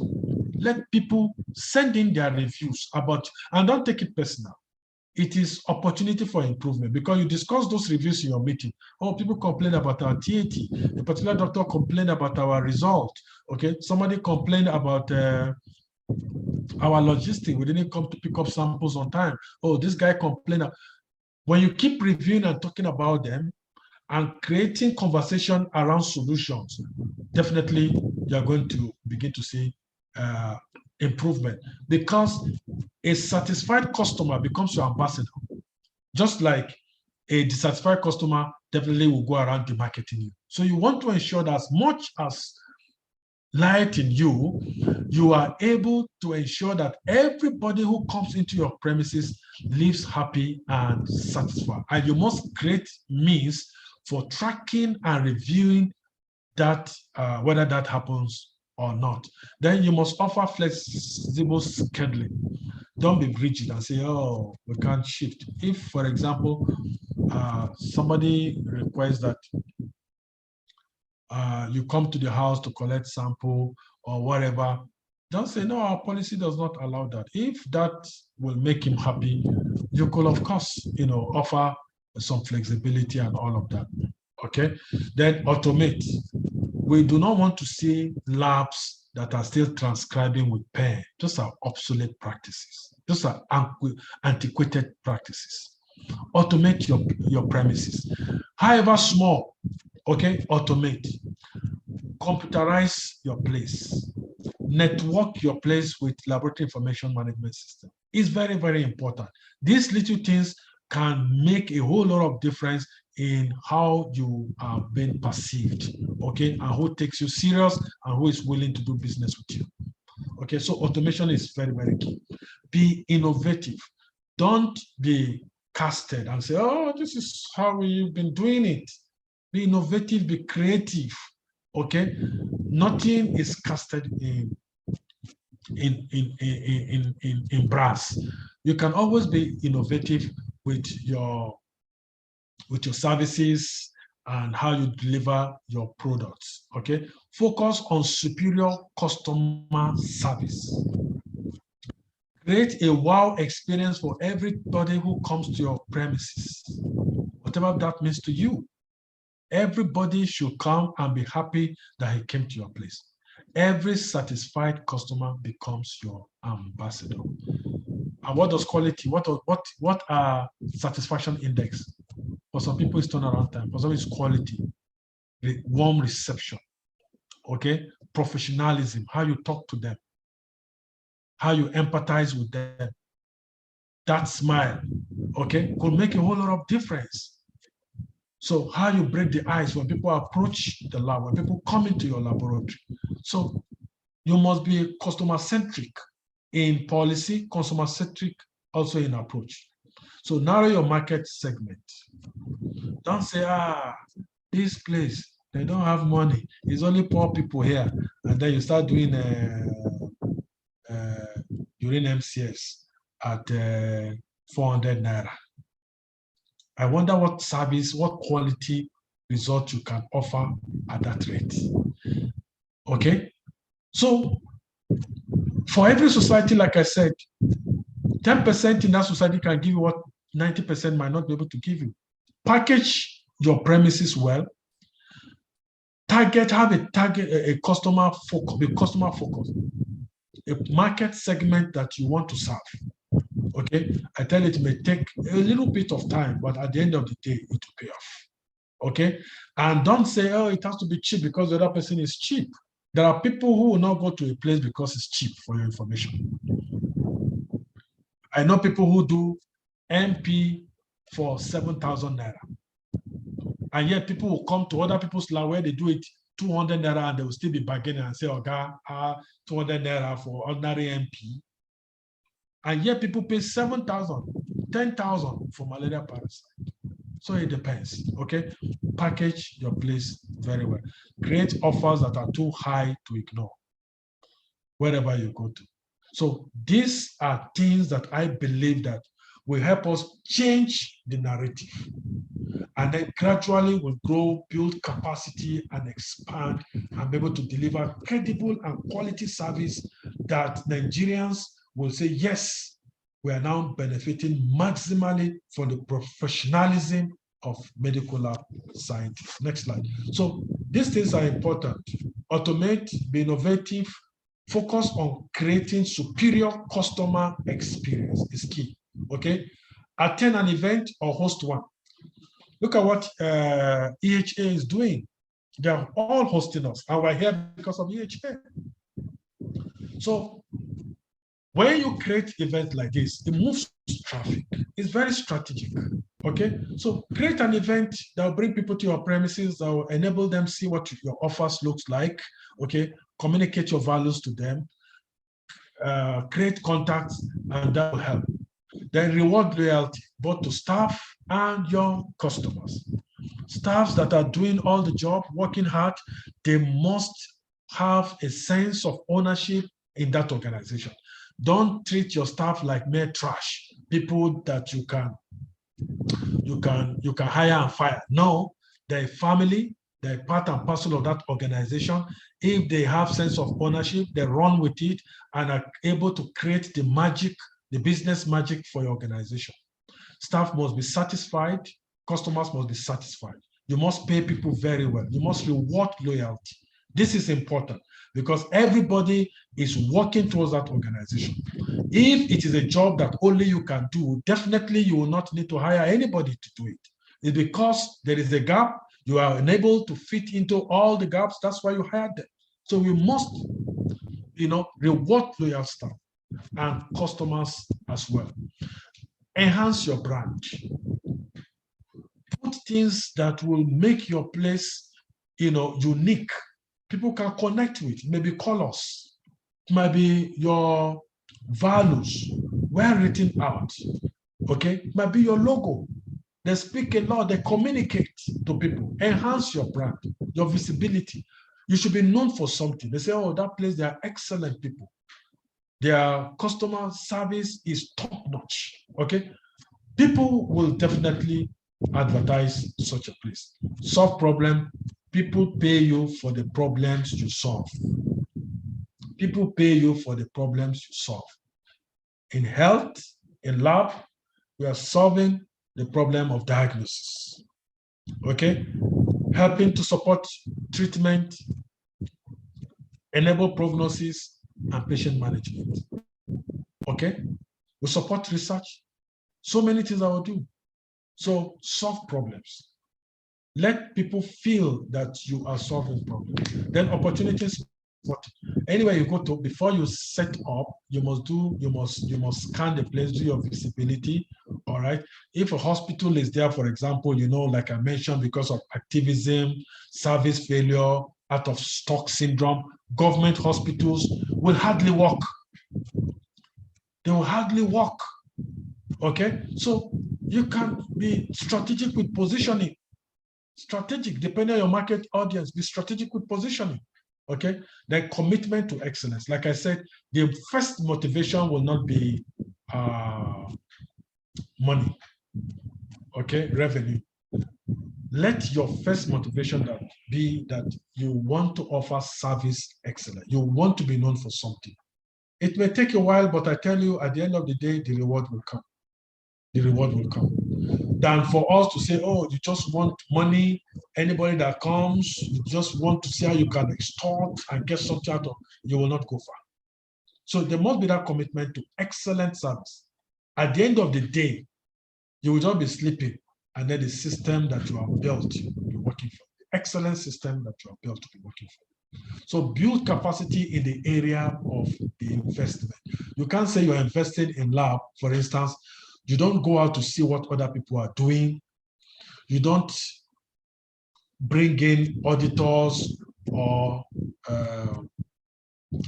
Let people send in their reviews about, and don't take it personal. It is opportunity for improvement because you discuss those reviews in your meeting. Oh, people complain about our TAT. A particular doctor complained about our result. Okay, somebody complained about our logistics. We didn't come to pick up samples on time. Oh, this guy complained. When you keep reviewing and talking about them and creating conversation around solutions, definitely you're going to begin to see improvement, because a satisfied customer becomes your ambassador. Just like a dissatisfied customer definitely will go around demarketing you. So you want to ensure that as much as light in you, you are able to ensure that everybody who comes into your premises lives happy and satisfied. And you must create means for tracking and reviewing that, whether that happens or not. Then you must offer flexible scheduling. Don't be rigid and say, oh, we can't shift. If, for example, somebody requests that you come to the house to collect sample or whatever, don't say, no, our policy does not allow that. If that will make him happy, you could, of course, offer some flexibility and all of that. Okay? Then automate. We do not want to see labs that are still transcribing with pen. Those are obsolete practices. Those are antiquated practices. Automate your premises. However small, okay, automate. Computerize your place. Network your place with laboratory information management system. It's very, very important. These little things can make a whole lot of difference in how you are being perceived, okay, and who takes you serious and who is willing to do business with you. Okay, so automation is very, very key. Be innovative. Don't be casted and say, oh, this is how we've been doing it. Be innovative, be creative, okay? Nothing is casted in brass. You can always be innovative with your services and how you deliver your products, okay? Focus on superior customer service. Create a wow experience for everybody who comes to your premises, whatever that means to you. Everybody should come and be happy that he came to your place. Every satisfied customer becomes your ambassador. And what does quality, what are satisfaction index? For some people, it's turnaround time. For some, it's quality, warm reception. Okay, professionalism, how you talk to them, how you empathize with them. That smile, okay, could make a whole lot of difference. So how you break the ice when people approach the lab, when people come into your laboratory. So you must be customer-centric in policy, customer-centric also in approach. So narrow your market segment. Don't say, this place, they don't have money. It's only poor people here. And then you start doing during MCS at 400 naira. I wonder what service, what quality result you can offer at that rate. Okay? So for every society, like I said, 10% in that society can give you what 90% might not be able to give you. Package your premises well. Have a target, a customer focus, be customer focused, a market segment that you want to serve. Okay, I tell you, it may take a little bit of time, but at the end of the day, it will pay off. Okay, and don't say, oh, it has to be cheap because the other person is cheap. There are people who will not go to a place because it's cheap, for your information. I know people who do MP for 7,000 naira. And yet people will come to other people's lab where they do it 200 naira and they will still be bargaining and say, okay, 200 naira for ordinary MP. And yet people pay 7,000, 10,000 for malaria parasite. So it depends, okay? Package your place very well. Create offers that are too high to ignore wherever you go to. So these are things that I believe that will help us change the narrative. And then gradually we'll grow, build capacity and expand and be able to deliver credible and quality service that Nigerians will say, yes, we are now benefiting maximally from the professionalism of medical lab scientists. Next slide. So these things are important. Automate, be innovative, focus on creating superior customer experience is key, okay? Attend an event or host one. Look at what EHA is doing. They are all hosting us, and we're here because of EHA. So when you create events like this, it moves traffic. It's very strategic, okay? So create an event that will bring people to your premises, that will enable them see what your offers looks like, okay? Communicate your values to them, create contacts, and that will help. Then reward loyalty, both to staff and your customers. Staffs that are doing all the job, working hard, they must have a sense of ownership in that organization. Don't treat your staff like mere trash, people that you can hire and fire. No, they're family, they're part and parcel of that organization. If they have sense of ownership, they run with it and are able to create the magic, the business magic for your organization. Staff must be satisfied, customers must be satisfied. You must pay people very well. You must reward loyalty. This is important because everybody is working towards that organization. If it is a job that only you can do, definitely you will not need to hire anybody to do it. It's because there is a gap, you are unable to fit into all the gaps, that's why you hired them. So we must, reward loyal staff and customers as well. Enhance your brand. Put things that will make your place, unique. People can connect with, maybe colors, maybe your values well written out, okay? Maybe your logo. They speak a lot, they communicate to people. Enhance your brand, your visibility. You should be known for something. They say, oh, that place, they are excellent people. Their customer service is top-notch, okay? People will definitely advertise such a place. Solve problem, people pay you for the problems you solve. People pay you for the problems you solve. In health, in lab, we are solving the problem of diagnosis, okay? Helping to support treatment, enable prognosis, and patient management, okay? We support research. So many things I will do. So solve problems. Let people feel that you are solving problems. Then opportunities. Anywhere you go to, before you set up, you must scan the place, do your visibility. All right. If a hospital is there, for example, like I mentioned, because of activism, service failure, out of stock syndrome, government hospitals will hardly work. They will hardly work. Okay. So you can be strategic with positioning. Strategic, depending on your market audience, be strategic with positioning. Okay, then commitment to excellence. Like I said, the first motivation will not be money, okay, revenue. Let your first motivation be that you want to offer service excellence. You want to be known for something. It may take a while, but I tell you, at the end of the day, the reward will come. The reward will come. Than for us to say, oh, you just want money, anybody that comes, you just want to see how you can extort and get something out of, you will not go far. So there must be that commitment to excellent service. At the end of the day, you will just be sleeping, and then the system that you have built will be working for. The excellent system that you have built will be working for. So build capacity in the area of the investment. You can't say you're invested in lab, for instance. You don't go out to see what other people are doing. You don't bring in auditors or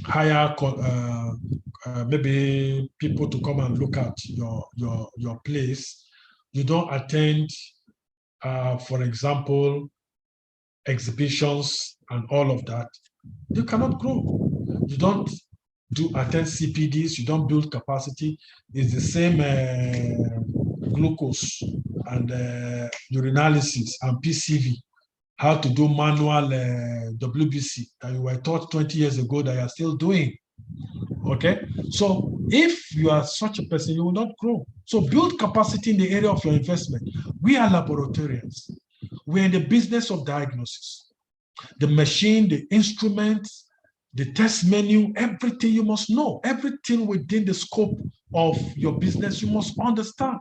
hire maybe people to come and look at your place. You don't attend, for example, exhibitions and all of that. You cannot grow. You don't attend CPDs, you don't build capacity. It's the same glucose and urinalysis and PCV, how to do manual WBC that you were taught 20 years ago that you are still doing. Okay, so if you are such a person, you will not grow. So build capacity in the area of your investment. We are laboratorians. We're in the business of diagnosis. The machine, the instruments, the test menu, everything you must know, everything within the scope of your business, you must understand.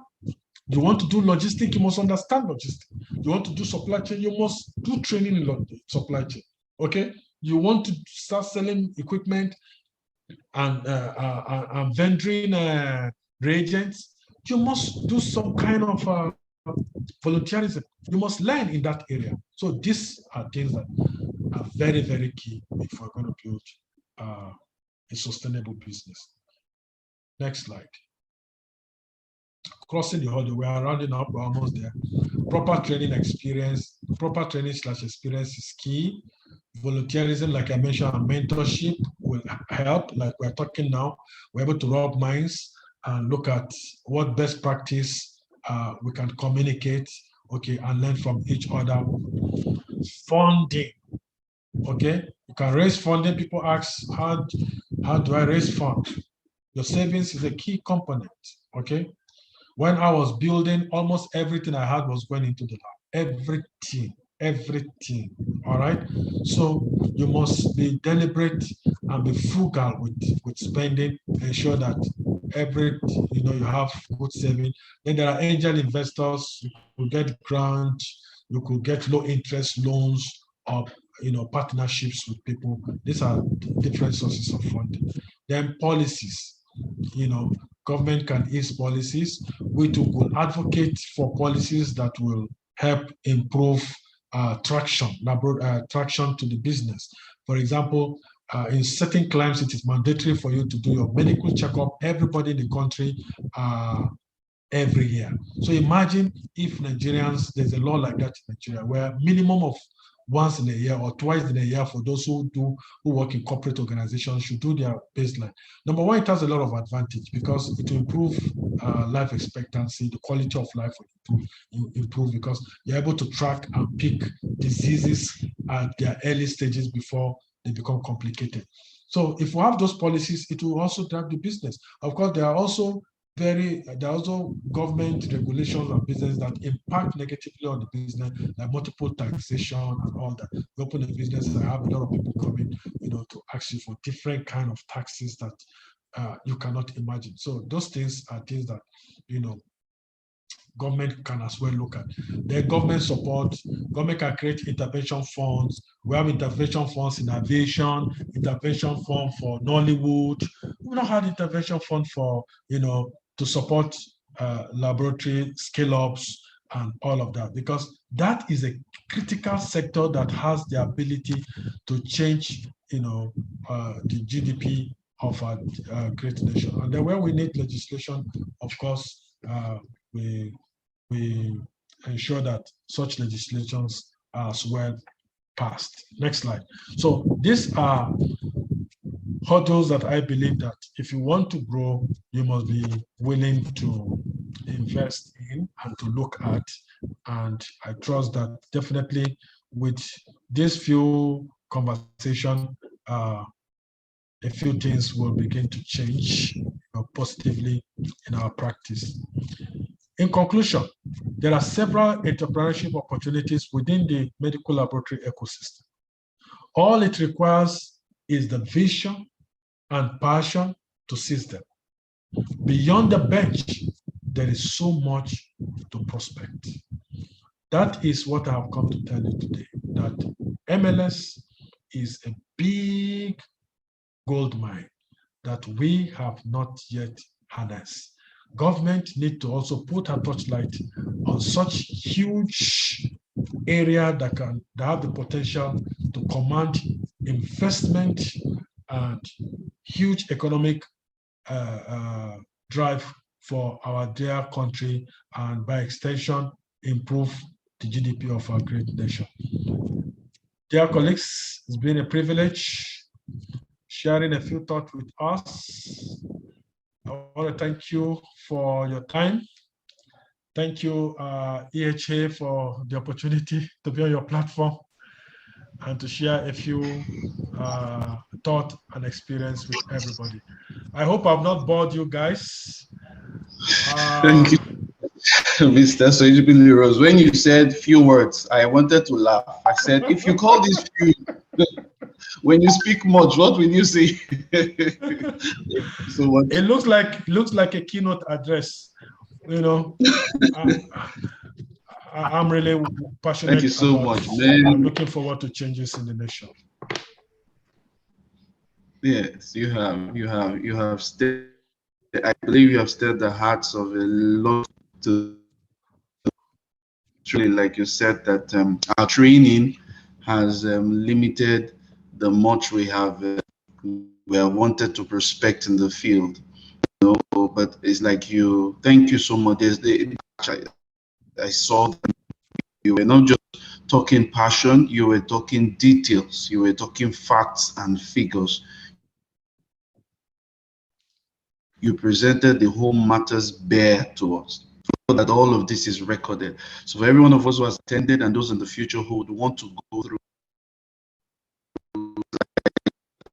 You want to do logistics, you must understand logistics. You want to do supply chain, you must do training in supply chain. Okay? You want to start selling equipment and vendoring reagents, you must do some kind of volunteerism. You must learn in that area. So these are things that are very, very key if we're going to build a sustainable business. Next slide. Crossing the hurdle, we are rounding up, we're almost there. Proper training experience, proper training/experience is key. Volunteerism, like I mentioned, and mentorship will help. Like we're talking now, we're able to rub minds and look at what best practice we can communicate, okay, and learn from each other. Funding, okay, you can raise funding. People ask, how do I raise funds? Your savings is a key component, okay? When I was building, almost everything I had was going into the lab. Everything, all right? So you must be deliberate and be frugal with spending, ensure that you have good saving. Then there are angel investors, you could get grants, you could get low interest loans, or partnerships with people. These are different sources of funding. Then policies, government can ease policies. We too will advocate for policies that will help improve traction to the business. For example, in certain climes, it is mandatory for you to do your medical checkup, everybody in the country, every year. So imagine if Nigerians, there's a law like that in Nigeria, where minimum of once in a year or twice in a year for those who work in corporate organizations should do their baseline. Number one, it has a lot of advantage because it will improve life expectancy, the quality of life will improve because you're able to track and pick diseases at their early stages before they become complicated. So if we have those policies, it will also drive the business. Of course, there are also government regulations and business that impact negatively on the business, like multiple taxation and all that. You open a business, I have a lot of people coming, to ask you for different kind of taxes that you cannot imagine. So those things are things that, government can as well look at. The government support, government can create intervention funds. We have intervention funds in aviation, intervention fund for Nollywood. We don't have intervention fund for, to support laboratory scale-ups and all of that, because that is a critical sector that has the ability to change, the GDP of our great nation. And then when we need legislation, of course, we ensure that such legislations are as well passed. Next slide. So these are hurdles that I believe that if you want to grow, you must be willing to invest in and to look at. And I trust that definitely with these few conversations, a few things will begin to change positively in our practice. In conclusion, there are several entrepreneurship opportunities within the medical laboratory ecosystem. All it requires is the vision and passion to seize them. Beyond the bench, there is so much to prospect. That is what I have come to tell you today, that MLS is a big gold mine that we have not yet harnessed. Government need to also put a torchlight on such huge area that have the potential to command investment and huge economic drive for our dear country, and by extension, improve the GDP of our great nation. Dear colleagues, it's been a privilege sharing a few thoughts with us. I want to thank you for your time. Thank you, EHA, for the opportunity to be on your platform and to share a few thoughts and experience with everybody. I hope I've not bored you guys. Thank you, Mr. Soji Billyrose. When you said few words, I wanted to laugh. I said, if you call this few, when you speak much, what will you say? So what? It looks like a keynote address. I'm really passionate. Thank you so much, man. I'm looking forward to changes in the nation. Yes, you have stirred. I believe you have stirred the hearts of a lot. To truly, like you said, that our training has limited the much we have wanted to prospect in the field. But it's like you. Thank you so much. I saw that you were not just talking passion, you were talking details, you were talking facts and figures. You presented the whole matters bare to us, so that all of this is recorded. So for every one of us who has attended and those in the future who would want to go through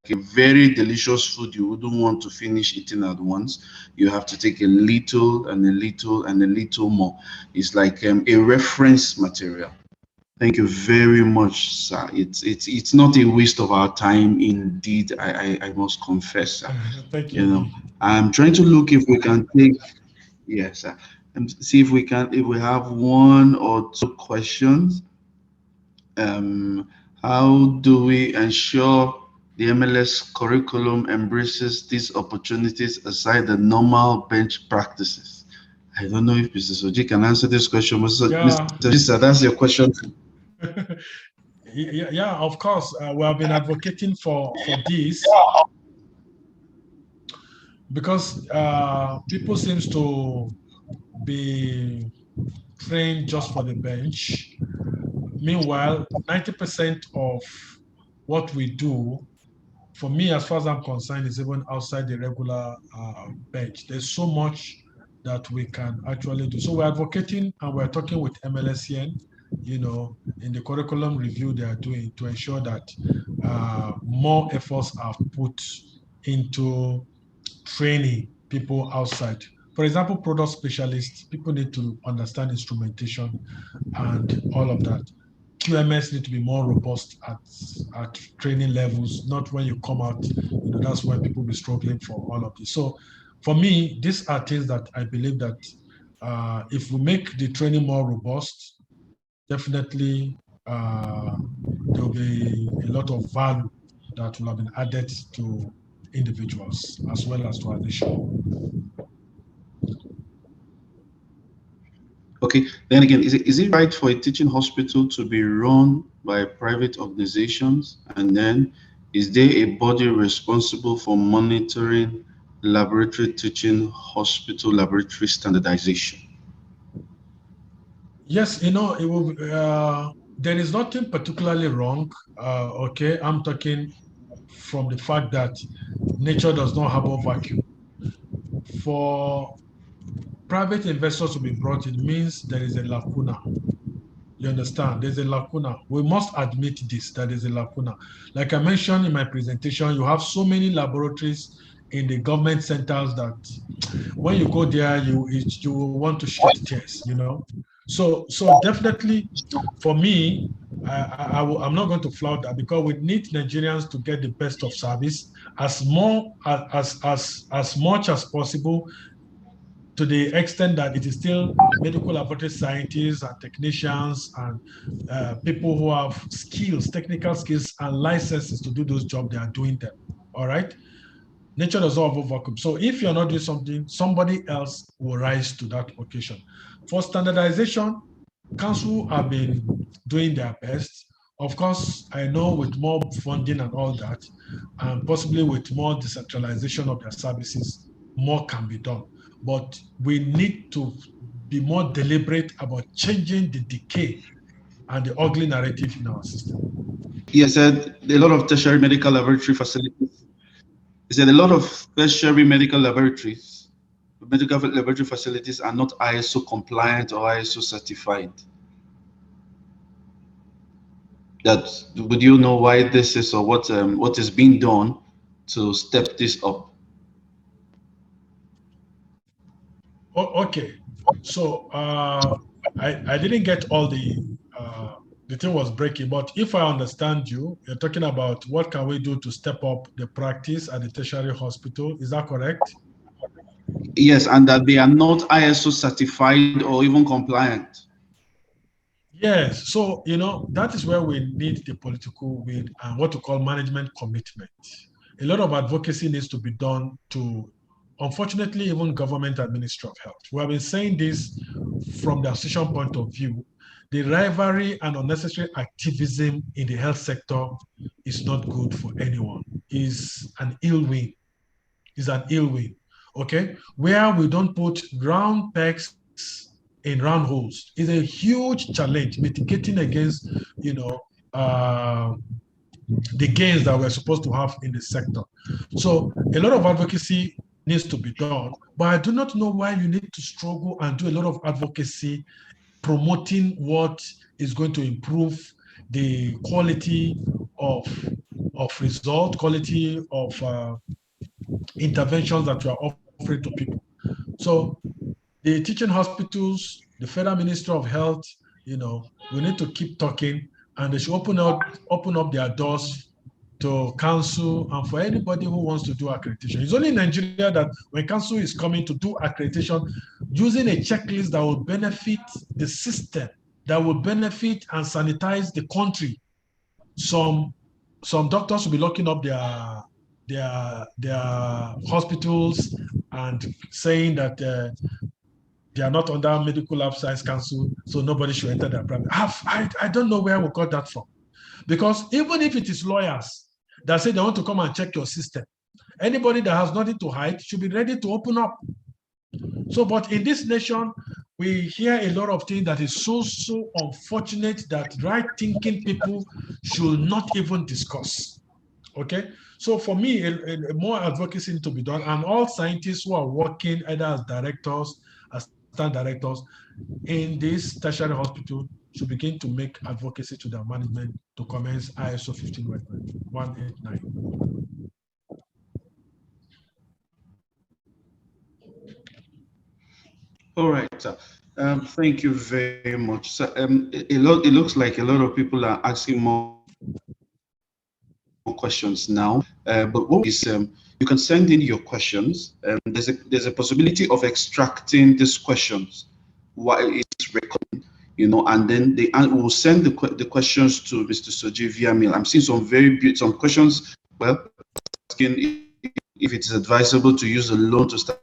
a very delicious food you wouldn't want to finish eating at once, you have to take a little and a little and a little more. It's like a reference material. Thank you very much, sir. It's not a waste of our time, indeed. I must confess, sir. Thank you. I'm trying to look if we can take, yes, sir, and see if we have one or two questions. How do we ensure the MLS curriculum embraces these opportunities aside the normal bench practices? I don't know if Mr. Soji can answer this question. Mr. Soji, sir, that's your question. Yeah, of course. We have been advocating for this because people seems to be trained just for the bench. Meanwhile, 90% of what we do, for me, as far as I'm concerned, is even outside the regular bench. There's so much that we can actually do. So we're advocating and we're talking with MLSN, in the curriculum review they are doing to ensure that more efforts are put into training people outside. For example, product specialists, people need to understand instrumentation and all of that. QMS need to be more robust at training levels, not when you come out, that's when people be struggling for all of this. So for me, these are things that I believe that if we make the training more robust, definitely there will be a lot of value that will have been added to individuals as well as to our nation. Okay, then again, is it right for a teaching hospital to be run by private organizations? And then is there a body responsible for monitoring laboratory teaching hospital laboratory standardization? Yes, it will, there is nothing particularly wrong. Okay, I'm talking from the fact that nature does not have a vacuum. For private investors to be brought in means there is a lacuna. You understand? There's a lacuna. We must admit this, that there's a lacuna. Like I mentioned in my presentation, you have so many laboratories in the government centers that when you go there, you want to shed tears, So definitely for me, I'm not going to flout that because we need Nigerians to get the best of service as much as possible, to the extent that it is still medical laboratory scientists and technicians and people who have skills, technical skills and licenses to do those jobs, they are doing them. All right. Nature does not have a vacuum. So if you're not doing something, somebody else will rise to that occasion. For standardization, council have been doing their best. Of course, I know with more funding and all that, and possibly with more decentralization of their services, more can be done. But we need to be more deliberate about changing the decay and the ugly narrative in our system. Yes, a lot of tertiary medical laboratory facilities. He said a lot of tertiary medical laboratory facilities are not ISO compliant or ISO certified. That would you know why this is, or what is being done to step this up? Oh, okay. So I didn't get all the thing was breaking, but if I understand you, you're talking about what can we do to step up the practice at the tertiary hospital. Is that correct? Yes, and that they are not ISO certified or even compliant. Yes. So, that is where we need the political will and what we call management commitment. A lot of advocacy needs to be done to, unfortunately, even government and Ministry of Health. We have been saying this from the association point of view. The rivalry and unnecessary activism in the health sector is not good for anyone. Is an ill win. Is an ill win. Okay, where we don't put round pegs in round holes is a huge challenge. Mitigating against, uh, the gains that we're supposed to have in the sector. So a lot of advocacy needs to be done, but I do not know why you need to struggle and do a lot of advocacy promoting what is going to improve the quality of result, quality of interventions that you are offering to people. So the teaching hospitals, the Federal Ministry of Health, we need to keep talking, and they should open up their doors to council and for anybody who wants to do accreditation. It's only in Nigeria that when council is coming to do accreditation, using a checklist that will benefit the system, that will benefit and sanitize the country. Some doctors will be locking up their hospitals and saying that they are not under Medical Lab Science Council, so nobody should enter their private. I don't know where we got that from. Because even if it is lawyers that say they want to come and check your system, anybody that has nothing to hide should be ready to open up. So, but in this nation, we hear a lot of things that is so unfortunate that right-thinking people should not even discuss. Okay, so for me, more advocacy to be done, and all scientists who are working either as directors, assistant directors in this tertiary hospital should begin to make advocacy to their management to commence ISO 15189. All right, sir. Thank you very much. So, it looks like a lot of people are asking more questions now. But what is you can send in your questions. There's a possibility of extracting these questions why it's recording, and then we'll send the questions to Mr. Soji via mail. I'm seeing some questions, well, asking if it is advisable to use a loan to start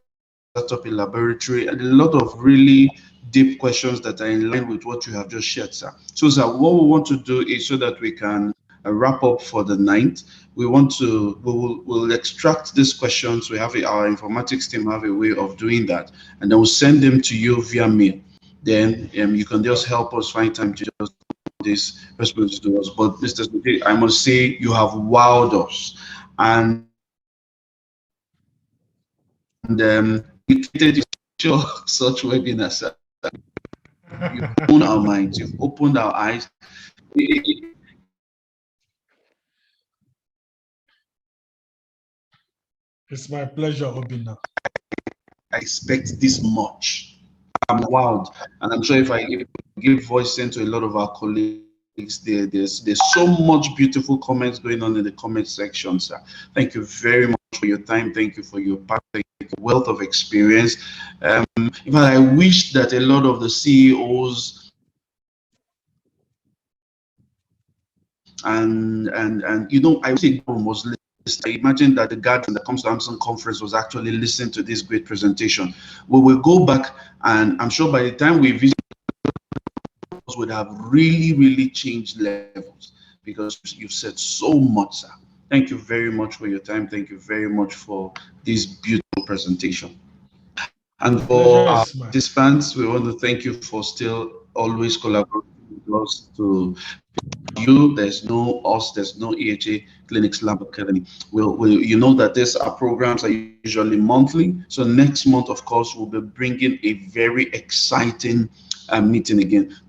up a laboratory, and a lot of really deep questions that are in line with what you have just shared, sir. So, sir, what we want to do is, so that we can wrap up for the 9th, we'll extract these questions. Our informatics team have a way of doing that, and then we'll send them to you via mail. Then you can just help us find time to just this response to us. But Mr. Soji, I must say you have wowed us, and dedicated to such webinars. You've opened our minds, you've opened our eyes. It's my pleasure, Obina. I expect this much. I'm wowed, and I'm sure if I give voice into a lot of our colleagues, there's so much beautiful comments going on in the comment section, sir. Thank you very much for your time. Thank you for your part, wealth of experience. In fact, I wish that a lot of the CEOs and I wish the was listening. I imagine that the guardian that comes to Amazon conference was actually listening to this great presentation. We will go back, and I'm sure by the time we visit, would have really changed levels, because you've said so much, sir. Thank you very much for your time. Thank you very much for this beautiful presentation. And for our participants, we want to thank you for still always collaborating with us. To you, there's no us, there's no EHA Clinics Lab Academy. You know that our programs are usually monthly. So next month, of course, we'll be bringing a very exciting meeting again.